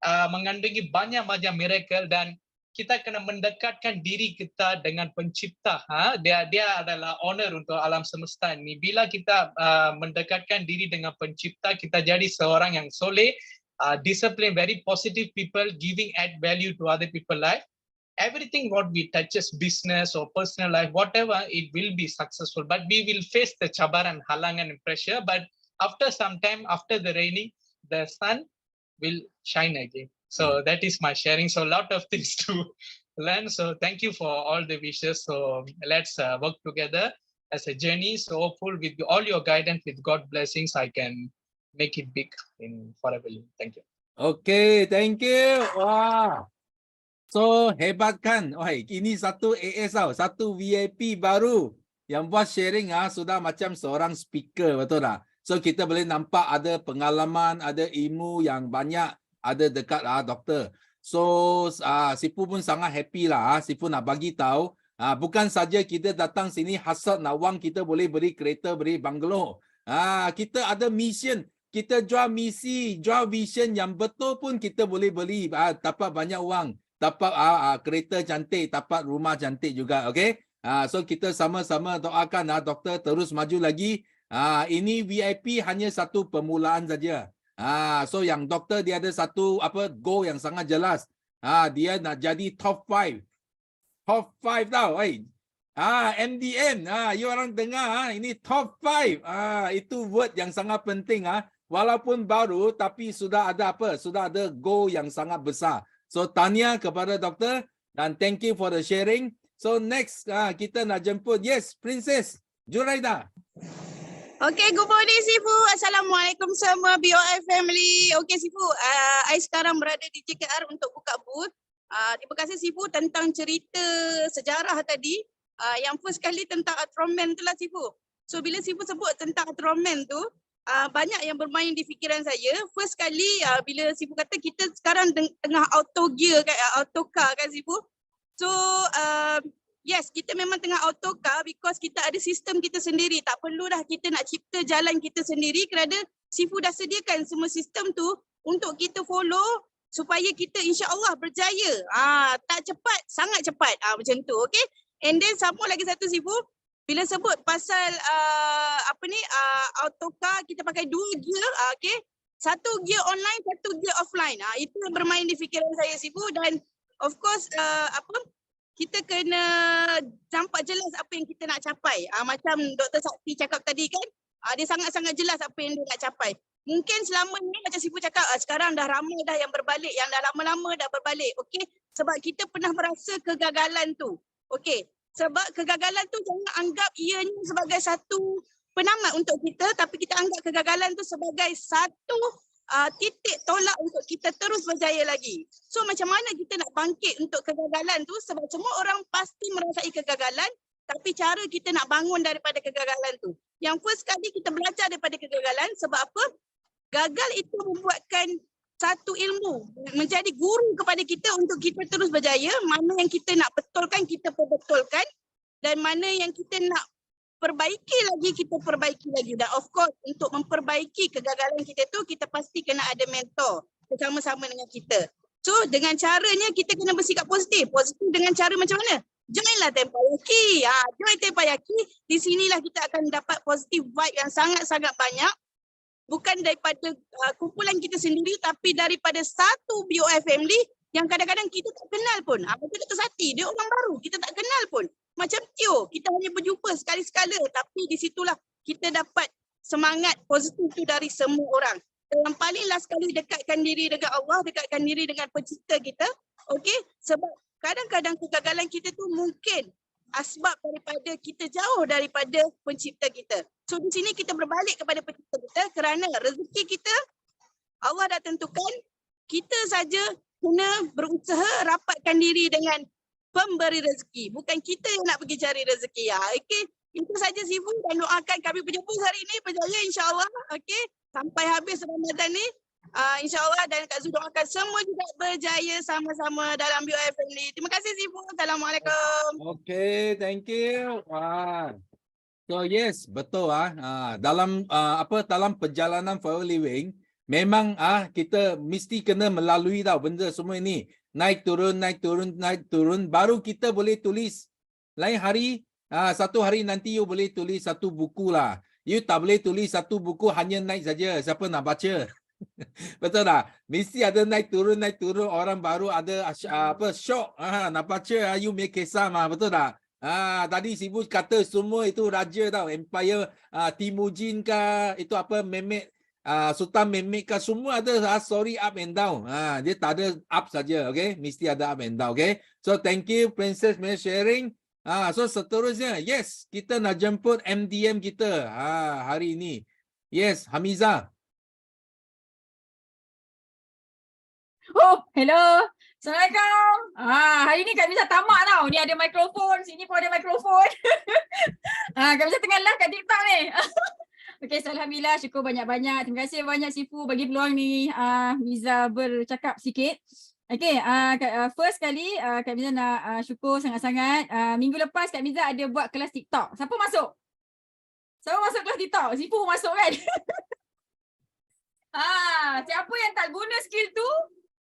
mengandungi banyak macam miracle, dan kita kena mendekatkan diri kita dengan pencipta. Dia adalah honor untuk alam semesta ni. Bila kita mendekatkan diri dengan pencipta, kita jadi seorang yang soleh, discipline, very positive people, giving add value to other people life. Everything what we touches, business or personal life, whatever, it will be successful. But we will face the cabaran, halangan and pressure. But after some time, after the raining, the sun will shine again. So that is my sharing. So a lot of things to learn. So thank you for all the wishes. So let's work together as a journey. So hopeful with all your guidance, with God blessings, I can make it big in forever. Thank you. Okay, thank you. Wah. So hebat kan? Oi, ini satu AS tau, satu VIP baru yang buat sharing sudah macam seorang speaker, betul tak? So kita boleh nampak ada pengalaman, ada ilmu yang banyak ada dekat doktor. So Sifu pun sangat happy lah. Sifu nak bagi tahu bukan saja kita datang sini hasrat nak wang kita boleh beri kereta, beri banglo. Kita ada mission. Kita jual misi, jual vision yang betul pun kita boleh beli, dapat banyak wang, dapat kereta cantik, dapat rumah cantik juga, okay? So kita sama-sama doakan doktor terus maju lagi. Ini VIP hanya satu permulaan saja. So yang doktor dia ada satu goal yang sangat jelas. Dia nak jadi top 5. Top 5 tau, MDM. You orang dengar ini top 5. Itu word yang sangat penting. Walaupun baru tapi sudah ada sudah ada goal yang sangat besar. So tanya kepada doktor dan thank you for the sharing. So next kita nak jemput Princess Juraida. Okay, good morning Sifu. Assalamualaikum semua BOI family. Okay Sifu, I sekarang berada di JKR untuk buka booth. Terima kasih Sifu tentang cerita sejarah tadi. Yang first kali tentang Ultraman tu lah Sifu. So bila Sifu sebut tentang Ultraman tu, banyak yang bermain di fikiran saya. First kali bila Sifu kata kita sekarang tengah auto gear kan, auto car kan Sifu. So yes, kita memang tengah auto car because kita ada sistem kita sendiri. Tak perlu dah kita nak cipta jalan kita sendiri kerana Sifu dah sediakan semua sistem tu untuk kita follow supaya kita insya-Allah berjaya. Tak cepat, sangat cepat. Macam tu, okay? And then sama lagi satu Sifu, bila sebut pasal auto car, kita pakai 2 gear, okay? 1 gear online, 1 gear offline. Itu yang bermain di fikiran saya Sifu, dan of course kita kena nampak jelas apa yang kita nak capai. Macam Dr. Sakti cakap tadi kan, dia sangat-sangat jelas apa yang dia nak capai. Mungkin selama ni macam Sifu cakap, sekarang dah ramai dah yang berbalik, yang dah lama-lama dah berbalik. Okay, sebab kita pernah merasa kegagalan tu. Okay, sebab kegagalan tu jangan anggap ianya sebagai satu penamat untuk kita, tapi kita anggap kegagalan tu sebagai satu titik tolak untuk kita terus berjaya lagi. So macam mana kita nak bangkit untuk kegagalan tu, sebab semua orang pasti merasai kegagalan, tapi cara kita nak bangun daripada kegagalan tu. Yang first kali kita belajar daripada kegagalan, sebab apa? Gagal itu membuatkan satu ilmu, menjadi guru kepada kita untuk kita terus berjaya. Mana yang kita nak betulkan, kita perbetulkan, dan mana yang kita nak perbaiki lagi, kita perbaiki lagi. Dan of course untuk memperbaiki kegagalan kita tu, kita pasti kena ada mentor bersama-sama dengan kita. So dengan caranya kita kena bersikap positif. Positif dengan cara macam mana? joinlah Tempayaki. Join Tempayaki. Di sinilah kita akan dapat positive vibe yang sangat-sangat banyak. Bukan daripada kumpulan kita sendiri tapi daripada satu BOI family yang kadang-kadang kita tak kenal pun. Macam Dr. Sati, dia orang baru, kita tak kenal pun. Macam Tio, kita hanya berjumpa sekali-sekala tapi di situlah kita dapat semangat positif tu dari semua orang. Yang paling last sekali dekatkan diri dengan Allah, dekatkan diri dengan pencipta kita. Okey, sebab kadang-kadang kegagalan kita tu mungkin asbab daripada kita jauh daripada pencipta kita. So di sini kita berbalik kepada pencipta kita kerana rezeki kita Allah dah tentukan, kita saja kena berusaha rapatkan diri dengan pemberi rezeki. Bukan kita yang nak pergi cari rezeki. Okey, itu saja Sifu dan doakan kami berjumpa hari ini berjaya insya-Allah. Okey, sampai habis Ramadan ni. InsyaAllah dan Kak Zu doakan semua juga berjaya sama-sama dalam BOI Family. Terima kasih Sifu. Assalamualaikum. Okay, thank you. So yes, betul dalam dalam perjalanan for living memang kita mesti kena melalui benda semua ini. Naik turun, naik turun, naik turun baru kita boleh tulis. Lain hari satu hari nanti you boleh tulis satu buku lah. You tak boleh tulis satu buku hanya naik saja. Siapa nak baca? Betul tak? Mesti ada naik turun orang baru ada shock nak baca you make kisah betul tak? Tadi Sifu kata semua itu raja tau, empire Timujin kah, itu Mehmet Sultan Mehmet kah, semua ada story up and down. Dia tak ada up saja, okay? Mesti ada up and down, okay? So thank you Princess for sharing. So seterusnya, yes, kita nak jemput MDM kita hari ini. Yes, Hamiza. Oh, hello. Assalamualaikum. Hari ni Kak Miza tamak tau. Ni ada mikrofon, sini pun ada mikrofon. Kak Miza tengah live kat TikTok ni. Okey, alhamdulillah, syukur banyak-banyak. Terima kasih banyak Sifu bagi peluang ni Miza bercakap sikit. Okey, first kali Kak Miza nak syukur sangat-sangat. Minggu lepas Kak Miza ada buat kelas TikTok. Siapa masuk? Siapa masuk kelas TikTok? Sifu masuk kan? Siapa yang tak guna skill tu,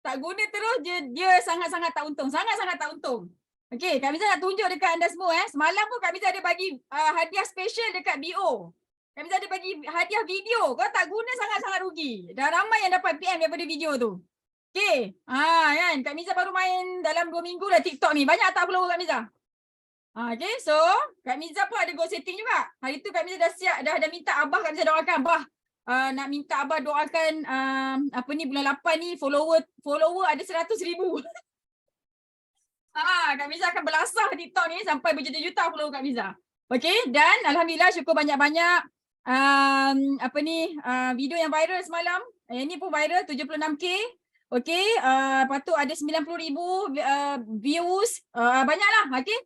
tak guna terus, dia sangat-sangat tak untung. Sangat-sangat tak untung. Okey, Kak Miza nak tunjuk dekat anda semua. Semalam pun Kak Miza ada bagi hadiah special dekat BO. Kak Miza ada bagi hadiah video. Kau tak guna sangat-sangat rugi. Dah ramai yang dapat PM daripada video tu. Okey. Kan, Kak Miza baru main dalam 2 minggu dah TikTok ni. Banyak tak follower Kak Miza? Okey, so Kak Miza pun ada goal setting juga. Hari tu Kak Miza dah siap, dah minta Abah Kak Miza doakan. Abah, nak minta Abah doakan bulan 8 ni follower ada 100,000. Kak Miza akan belasah TikTok ni sampai berjuta-juta follower Kak Miza. Okey, dan alhamdulillah syukur banyak-banyak video yang viral semalam. Yang ni pun viral 76k. Okey, patut ada 90,000 views. Banyaklah, okey.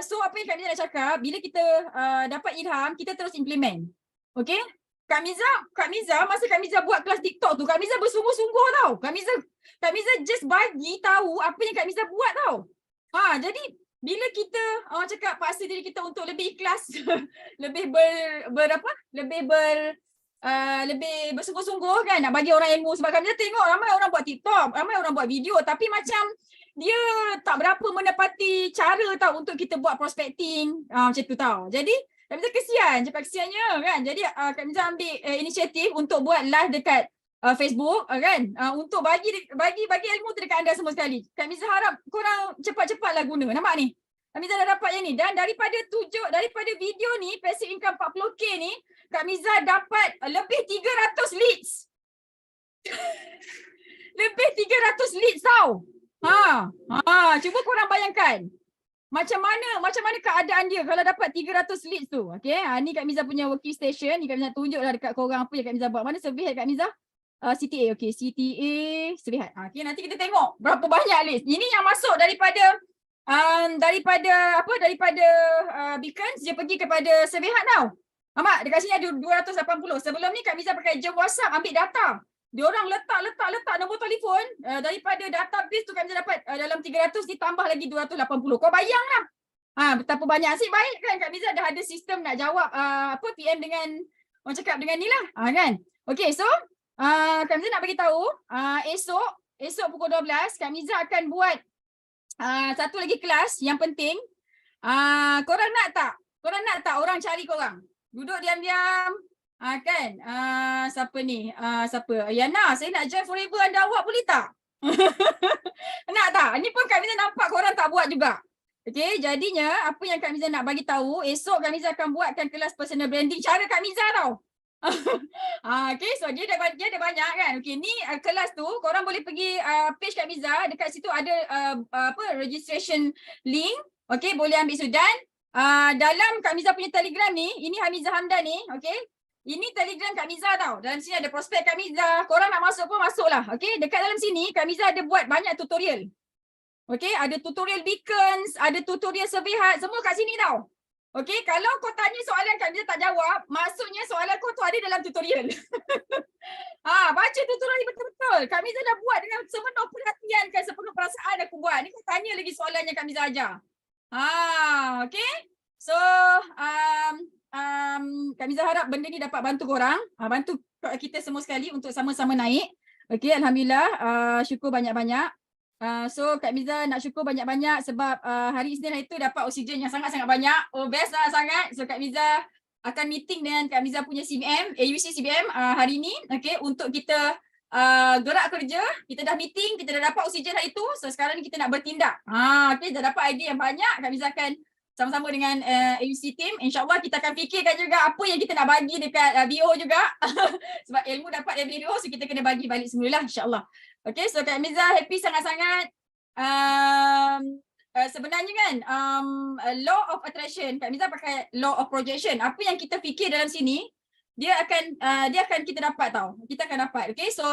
So apa yang Kak Miza nak cakap, bila kita dapat ilham, kita terus implement. Okey? Kak Miza masa Kak Miza buat kelas TikTok tu, Kak Miza bersungguh-sungguh tau. Kak Miza just bagi tahu apa yang Kak Miza buat tau. Jadi bila kita cakap paksa diri kita untuk lebih ikhlas, lebih lebih bersungguh-sungguh kan, nak bagi orang ilmu. Sebab Kak Miza tengok ramai orang buat TikTok, ramai orang buat video tapi macam dia tak berapa menepati cara tau untuk kita buat prospecting macam tu tau. Jadi Kak Miza kesian, cakap kesiannya kan. Jadi Kak Miza ambil inisiatif untuk buat live dekat Facebook kan, untuk bagi ilmu tu dekat anda semua sekali. Kak Miza harap korang cepat-cepatlah guna. Nampak ni? Kak Miza dah dapat yang ni, dan daripada video ni passive income 40k ni, Kak Miza dapat lebih 300 leads. Lebih 300 leads tau. Cuba korang bayangkan. Macam mana keadaan dia kalau dapat 300 leads tu. Okey, ni Kak Miza punya working station. Ni Kak Miza tunjuklah dekat korang apa yang Kak Miza buat. Mana survey Kak Miza? CTA, okey, CTA survey. Okey, nanti kita tengok berapa banyak leads. Ini yang masuk daripada Beacons, dia pergi kepada survey tau. Nampak dekat sini ada 280. Sebelum ni Kak Miza pakai je WhatsApp ambil data. Dia orang letak nombor telefon, daripada database tu Kak Miza dapat dalam 300 ditambah lagi 280. Kau bayanglah. Betapa banyak. Asyik baik kan Kak Miza dah ada sistem nak jawab PM dengan orang cakap dengan ni lah. Kan? Okey, so Kak Miza nak bagi tahu esok pukul 12 Kak Miza akan buat satu lagi kelas yang penting. Korang nak tak? Korang nak tak orang cari korang? Duduk diam-diam. Kan? Siapa ni? Siapa? Yana, saya nak join Forever anda awak boleh tak? Nak tak? Ni pun Kak Miza nampak korang tak buat juga. Okay, jadinya apa yang Kak Miza nak bagi tahu, esok Kak Miza akan buatkan kelas personal branding cara Kak Miza tau. Okay, so dia ada banyak kan. Okay, ni kelas tu korang boleh pergi page Kak Miza, dekat situ ada registration link. Okay, boleh ambil sudan. Dalam Kak Miza punya Telegram ni, ini Hamizah Hamdan ni, okay. Ini Telegram Kak Miza tau. Dalam sini ada prospek Kak Miza. Korang nak masuk pun masuklah. Okay, dekat dalam sini Kak Miza ada buat banyak tutorial. Okay, ada tutorial beacons, ada tutorial survey hard, semua kat sini tau. Okay, kalau kau tanya soalan Kak Miza tak jawab, maksudnya soalan kau tu ada dalam tutorial. Baca tutorial ni betul-betul. Kak Miza dah buat dengan sepenuh perhatian kan, sepenuh perasaan aku buat. Ni kau tanya lagi soalan yang Kak Miza ajar. Okay. So, Kak Miza harap benda ni dapat bantu korang, bantu kita semua sekali untuk sama-sama naik. Okay, Alhamdulillah, syukur banyak-banyak. So Kak Miza nak syukur banyak-banyak sebab hari Isnin hari tu dapat oksigen yang sangat-sangat banyak. Oh, best lah sangat. So Kak Miza akan meeting dengan Kak Miza punya CBM, AUC CBM hari ni, okay, untuk kita gerak kerja. Kita dah meeting, kita dah dapat oksigen hari tu. So sekarang ni kita nak bertindak. Okay, dah dapat idea yang banyak. Kak Miza akan sama-sama dengan AUC team. InsyaAllah kita akan fikirkan juga apa yang kita nak bagi dekat BO juga. Sebab ilmu dapat dari BO, so kita kena bagi balik semula insyaAllah. Okay, so Kak Miza happy sangat-sangat. Sebenarnya kan, law of attraction, Kak Miza pakai law of projection. Apa yang kita fikir dalam sini, dia akan kita dapat tau. Kita akan dapat. Okay, so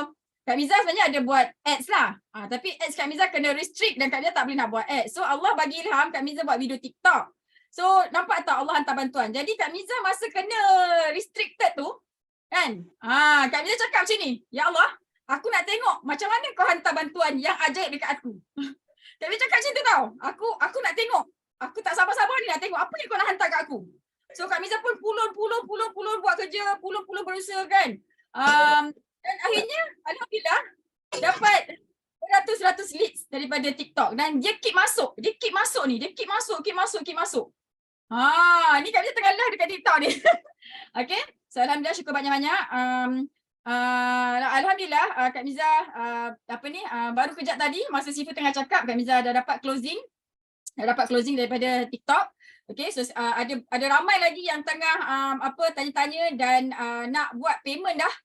Kak Miza sebenarnya ada buat ads lah. Tapi ads Kak Miza kena restrict dan Kak Miza tak boleh nak buat ads. So Allah bagi ilham, Kak Miza buat video TikTok. So nampak tak Allah hantar bantuan. Jadi Kak Miza masa kena restricted tu, kan? Kak Miza cakap macam ni, ya Allah, aku nak tengok macam mana kau hantar bantuan yang ajaib dekat aku. Kak Miza cakap macam tu tau. Aku nak tengok. Aku tak sabar-sabar ni nak tengok apa yang kau nak hantar kat aku. So Kak Miza pun pulun buat kerja, pulun berusaha kan. Dan akhirnya Alhamdulillah dapat beratus-ratus leads daripada TikTok dan dia keep masuk ni, dia keep masuk. Ni Kak Miza tengah live dekat TikTok ni. Okay, so Alhamdulillah syukur banyak-banyak. Alhamdulillah Kak Miza baru kejap tadi masa Sifu tengah cakap, Kak Miza dah dapat closing daripada TikTok. Okay, so ada ramai lagi yang tengah tanya-tanya dan nak buat payment dah.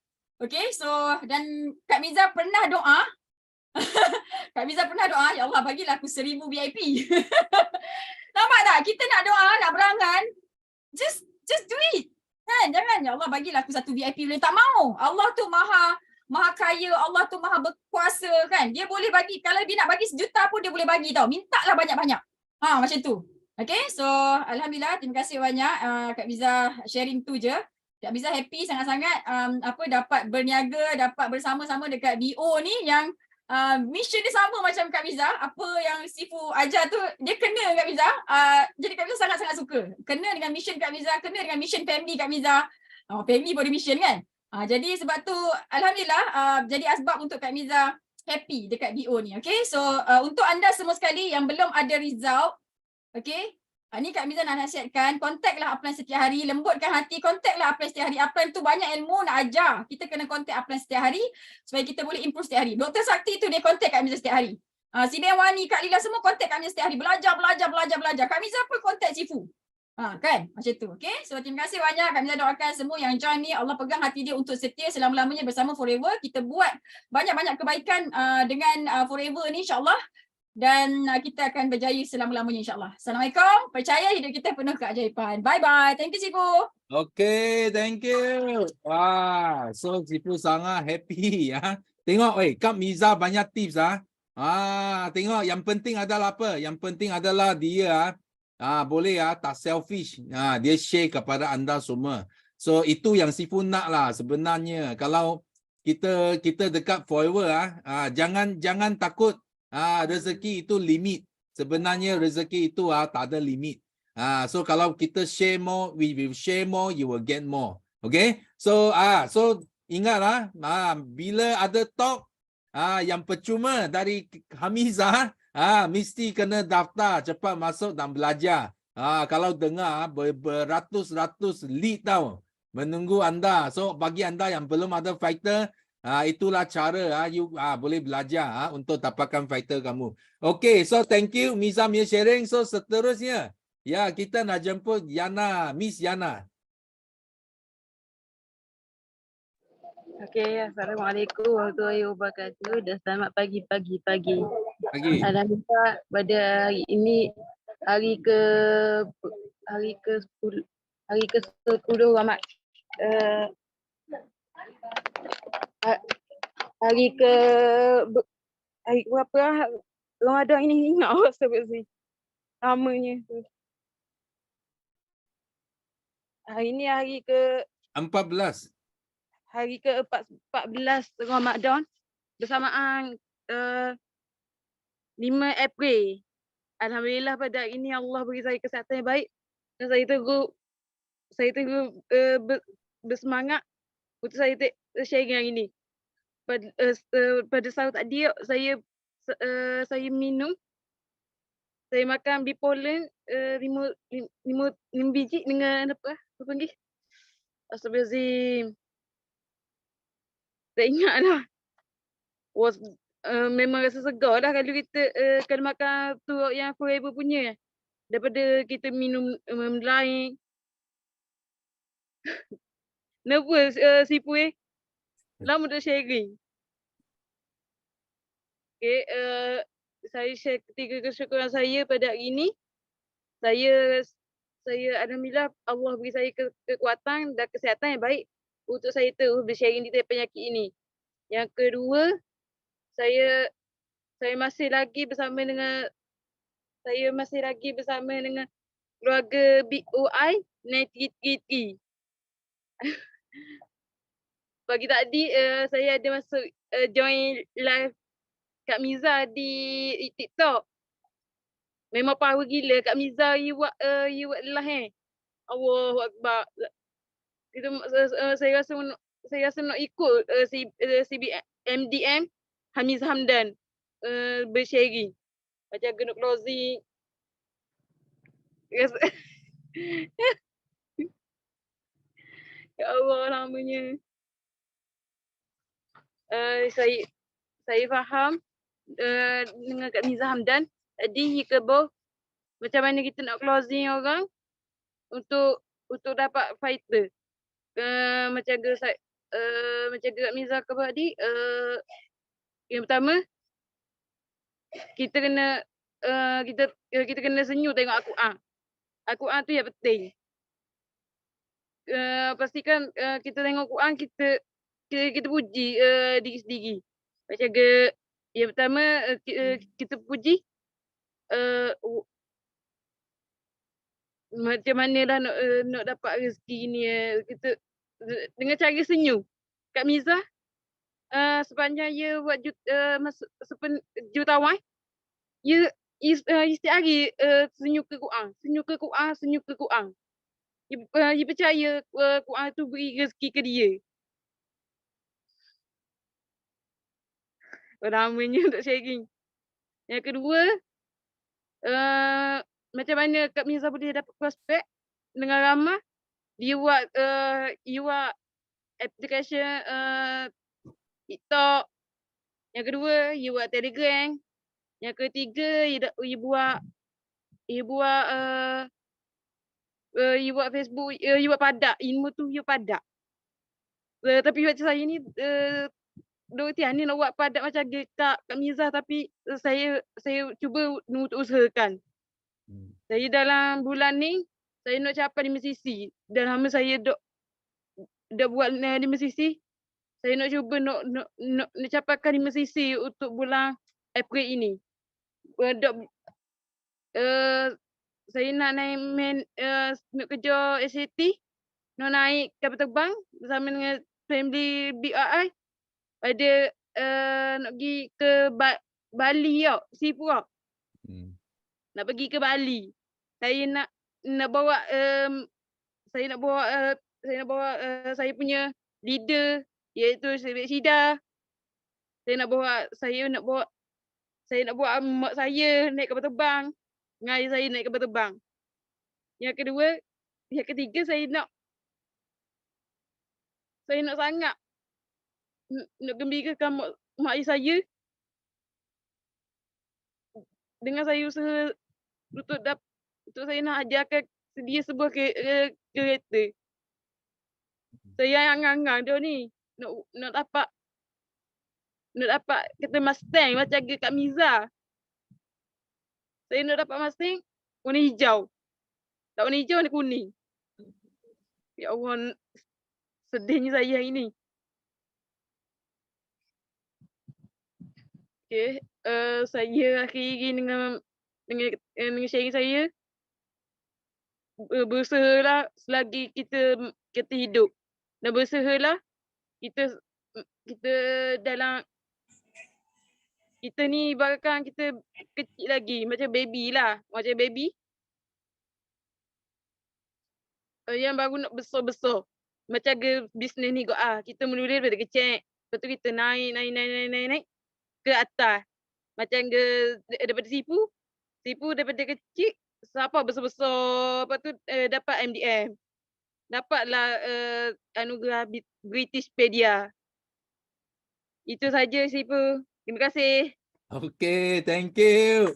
Okay, so dan Kak Miza pernah doa Kak Miza pernah doa, ya Allah bagilah aku 1000 VIP. Nampak tak? Kita nak doa, nak berangan, just do it. Kan? Jangan, ya Allah bagilah aku 1 VIP. Boleh tak mau. Allah tu maha kaya, Allah tu maha berkuasa kan. Dia boleh bagi, kalau dia nak bagi 1 juta pun dia boleh bagi tau. Mintalah banyak-banyak. Macam tu. Okay, so Alhamdulillah, terima kasih banyak Kak Miza sharing tu je. Kak Miza happy sangat-sangat dapat berniaga, dapat bersama-sama dekat BO ni yang mission dia sama macam Kak Miza. Apa yang Sifu ajar tu dia kena Kak Miza. Jadi Kak Miza sangat-sangat suka. Kena dengan mission Kak Miza, kena dengan mission family Kak Miza. Family pun ada mission kan. Jadi sebab tu Alhamdulillah jadi asbab untuk Kak Miza happy dekat BO ni. Okay, so untuk anda semua sekali yang belum ada result, okay, ni Kak Miza nak nasihatkan, kontaklah upline setiap hari, lembutkan hati, kontaklah upline setiap hari. Upline tu banyak ilmu nak ajar. Kita kena kontak upline setiap hari supaya kita boleh improve setiap hari. Dr. Sakti tu dia kontak Kak Miza setiap hari. CBM Wani, Kak Lila semua kontak Kak Miza setiap hari. Belajar. Kak Miza pun kontak Sifu. Kan? Macam tu. Okay? So terima kasih banyak. Kak Miza doakan semua yang join ni, Allah pegang hati dia untuk setia selama-lamanya bersama Forever. Kita buat banyak-banyak kebaikan dengan Forever ni insyaAllah. Dan kita akan berjaya selama-lamanya insyaAllah. Assalamualaikum. Percaya hidup kita penuh keajaiban. Bye-bye. Thank you, Sifu. Okay, thank you. Wah, so Sifu sangat happy ya. Tengok, Kak Miza banyak tips tengok yang penting adalah apa? Yang penting adalah dia boleh tak selfish. Dia share kepada anda semua. So itu yang Sifu nak lah sebenarnya. Kalau kita dekat Forever jangan takut. Rezeki itu limit. Sebenarnya rezeki itu tak ada limit. So kalau kita share more, we will share more, you will get more. Okay? So ingatlah, bila ada talk yang percuma dari Hamizah, Mesti kena daftar, cepat masuk dan belajar. Kalau dengar beratus-ratus lead tau menunggu anda. So bagi anda yang belum ada fighter, itulah cara you boleh belajar untuk dapatkan fighter kamu. Okay, so thank you Mizam ya sharing. So seterusnya, ya kita nak jemput Yana, Miss Yana. Okey, Assalamualaikum warahmatullahi wabarakatuh dan selamat pagi. Pagi. Alhamdulillah pada hari ini hari ke 10 Ramadan hari berapa lah Ramadan ini, ingat awak sebut sini namanya tu. Hari ini hari ke 14. hari ke-14 Ramadan bersamaan 5 April. Alhamdulillah pada hari ini Allah beri saya kesihatan yang baik dan saya terus bersemangat untuk saya sharing hari ini. Pada sahur tadi saya minum, saya makan bipolen 5 biji dengan apa panggil? Astagfirullahalazim. Tak ingat lah. Memang rasa segar lah kalau kita kalau makan tu yang forever punya daripada kita minum lain. Nervous Sipu lama dah sharing. Okay, saya share ketiga kesyukuran saya pada hari ini. Saya alhamdulillah Allah beri saya kekuatan dan kesihatan yang baik untuk saya terus bersharing di penyakit ini. Yang kedua, saya masih lagi bersama dengan keluarga BOI Netiti. Pagi tadi saya ada masuk join live Kak Miza di TikTok. Memang power gila Kak Miza, you buat live Allahu Akbar. Saya rasa nak ikut MDM Hamiz Hamdan bersharing. Macam kena closing. Ya Allah namanya. Saya faham dengan Kak Miza Hamdan tadi macam mana kita nak closing orang untuk dapat fighter. Macam Kak Miza kata tadi, yang pertama kita kena senyum tengok Al-Quran. Al-Quran tu yang penting. Pastikan kita tengok Quran, kita puji diri sendiri. Macam yang pertama kita puji macam manalah nak dapat rezeki ni, kita dengan cara senyum. Kak Miza sepanjang ia buat jutawan, ia setiap hari senyum ke Quran. Dia percaya Quran tu beri rezeki ke dia. Ramainya untuk sharing. Yang kedua, macam mana Kak Miza boleh dapat prospek dengan ramah. Dia buat application TikTok. Yang kedua, dia buat Telegram. Yang ketiga, dia buat Facebook, dia buat padak. Ilmu tu dia padak. Tapi macam saya ni Dr. Tian ni nak buat padat macam Kak Miza, tapi saya cuba untuk usahakan. Saya dalam bulan ni saya nak capai 5 cc. Dan lama saya dah buat 5 cc. Saya nak cuba nak capaikan 5 cc untuk bulan April ini. Saya nak naik nak kerja SAT, nak naik kapal terbang bersama dengan family BRI. Pada nak pergi ke Bali tau, Sipu tau. Nak pergi ke Bali. Saya nak bawa saya punya leader iaitu Syed Syida. Saya nak bawa Saya nak buat mak saya naik kapal terbang. Dengan ayah saya naik kapal terbang. Yang kedua, yang ketiga saya nak sangat nak gembirakan mak ayah saya dengan saya usaha untuk saya nak ajarkan sedia sebuah kereta. Saya angang-angang dia ni nak dapat kereta Mustang macam Kak Miza. Saya nak dapat Mustang warna hijau. Tak warna hijau, warna kuning. Ya Allah, sedihnya saya hari ni. Okay, saya akhiri dengan sharing saya. Berusahalah selagi kita hidup. Dan berusahalah kita dalam kita ni ibaratkan kita kecil lagi macam baby lah, macam baby yang baru nak besar-besar. Macam bisnes ni kita mula daripada kecil, lepas tu kita naik ke atas. Macam daripada sipu daripada kecil sampai besar-besar, lepas tu dapat MDM. Dapatlah anugerah Britishpedia. Itu saja Sipu. Terima kasih. Okay, thank you.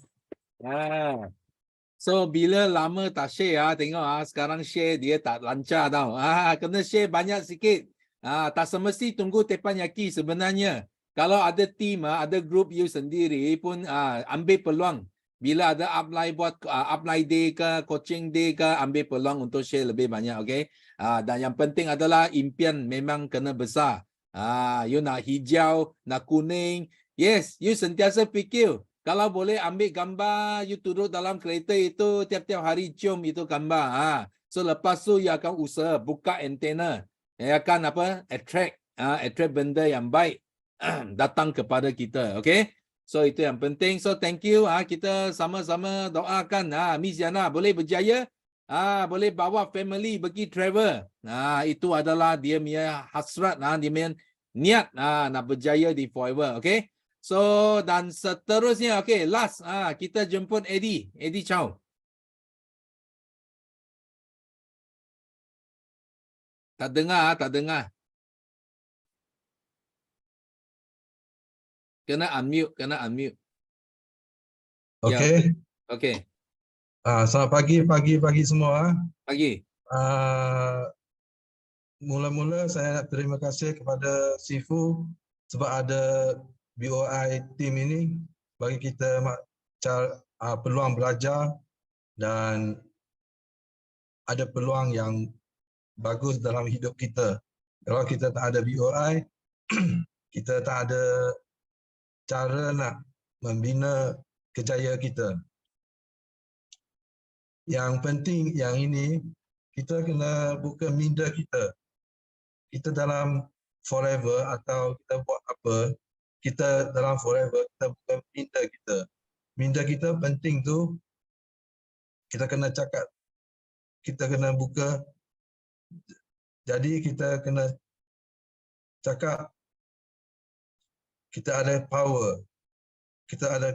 So bila lama tak share tengok sekarang share dia tak lancar tau. Kena share banyak sikit. Tak semesti tunggu teppanyaki sebenarnya. Kalau ada team, ada group you sendiri pun ambil peluang. Bila ada upline day ke, coaching day ke, ambil peluang untuk share lebih banyak, okay? Dan yang penting adalah impian memang kena besar. You nak hijau, nak kuning. Yes, you sentiasa fikir. Kalau boleh ambil gambar, you duduk dalam kereta itu, tiap-tiap hari cium itu gambar. So lepas tu you akan usaha buka antena. You akan attract benda yang baik datang kepada kita, okay? So itu yang penting. So thank you. Kita sama-sama doakan Miss Yana boleh berjaya. Boleh bawa family pergi travel. Itu adalah dia punya hasrat, dia punya niat nak berjaya di Forever, okay? So dan seterusnya, okay, last kita jemput Eddie Chow. Tak dengar. Kena unmute. Okay. Okay. Selamat pagi semua. Pagi. Mula-mula saya nak terima kasih kepada Sifu sebab ada BOI team ini bagi kita peluang belajar dan ada peluang yang bagus dalam hidup kita. Kalau kita tak ada BOI, kita tak ada cara nak membina kejayaan kita. Yang penting yang ini, kita kena buka minda kita. Kita dalam Forever atau kita buat apa, kita dalam Forever, kita buka minda kita. Minda kita penting tu, kita kena cakap, kita kena buka. Jadi kita kena cakap, kita ada power.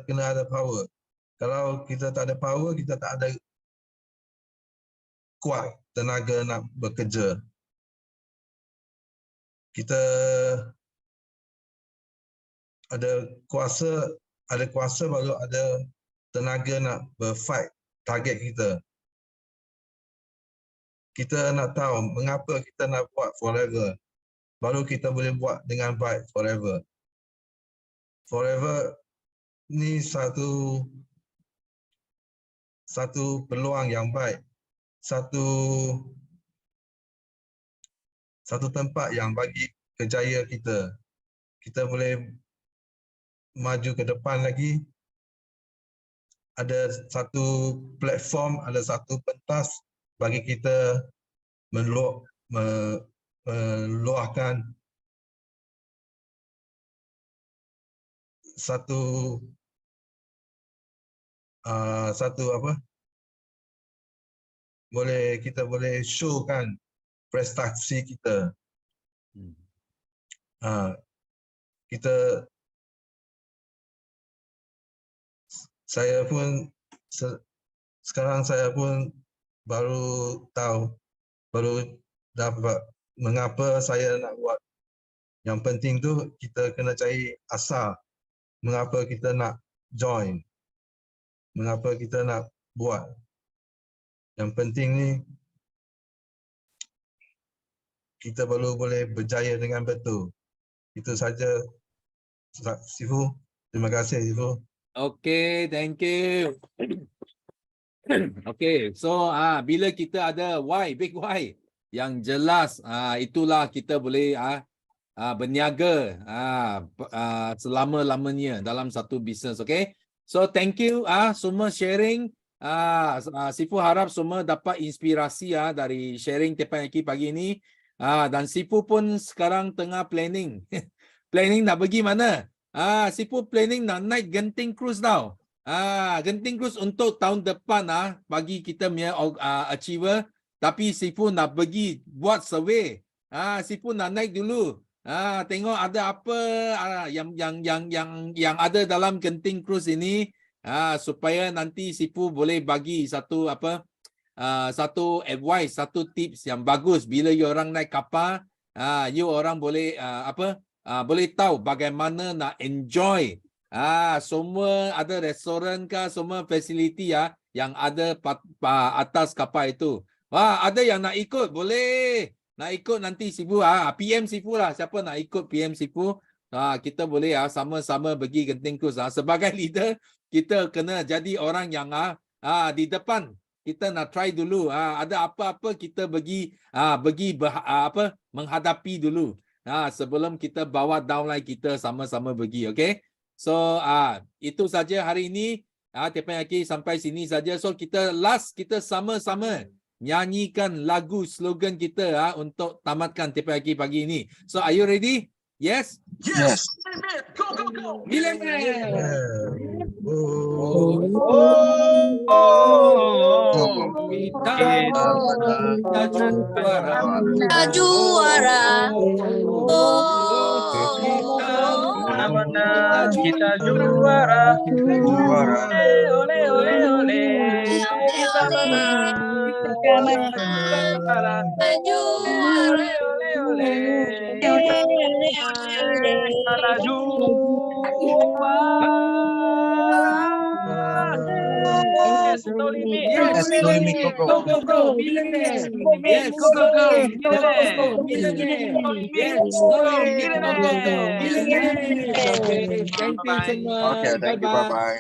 Kena ada power. Kalau kita tak ada power, kita tak ada kuat tenaga nak bekerja. Kita ada kuasa baru ada tenaga nak berfight target kita. Kita nak tahu mengapa kita nak buat Forever. Baru kita boleh buat dengan baik Forever. Forever ni satu peluang yang baik. Satu tempat yang bagi kejayaan kita. Kita boleh maju ke depan lagi. Ada satu platform, ada satu pentas bagi kita meluahkan satu kita boleh showkan prestasi kita. Kita saya pun sekarang saya pun baru tahu, baru dapat mengapa saya nak buat. Yang penting tu kita kena cari asal mengapa kita nak join, mengapa kita nak buat. Yang penting ni kita baru boleh berjaya dengan betul. Itu saja, Sifu. Terima kasih, Sifu. Okay, thank you. Okay, so bila kita ada why, big why yang jelas, itulah kita boleh berniaga selama-lamanya dalam satu bisnes. Okay, so thank you semua sharing. Sifu harap semua dapat inspirasi dari sharing Teppanyaki pagi ini. Dan Sifu pun sekarang tengah planning. Planning nak pergi mana? Sifu planning nak naik Genting Cruise tau. Genting Cruise untuk tahun depan bagi kita punya achiever. Tapi Sifu nak pergi buat survey. Sifu nak naik dulu. Tengok ada apa yang ada dalam Genting Cruise ini, supaya nanti Sifu boleh bagi satu satu advice, satu tips yang bagus bila you orang naik kapal, you orang boleh boleh tahu bagaimana nak enjoy semua ada restoran ke, semua fasiliti yang ada atas kapal itu. Ada yang nak ikut, boleh. Nak ikut nanti Sifu, PM Sifu lah. Siapa nak ikut PM Sifu, kita boleh sama-sama pergi Genting Cruise. Sebagai leader, kita kena jadi orang yang di depan. Kita nak try dulu. Ada apa-apa kita menghadapi dulu. Sebelum kita bawa downline kita sama-sama pergi. Okay? So, itu saja hari ini. Teppanyaki sampai sini saja. So, kita sama-sama nyanyikan lagu slogan kita untuk tamatkan Teppanyaki pagi ini. So, are you ready? Yes? Yes. Go, go, go. Millionaire. Kita juara. Kita juara. Ole ole ole. Kita menang. Kita menang. Juara. Ole ole. Kita juara. Yes, no limit. Yes, no limit. Go, go, go, go. Millionaire. Yes, go, go, go. Millionaire. Yes, no limit. Go, go, go. Millionaire. Okay, thank you semua. Okay, thank you. Bye-bye.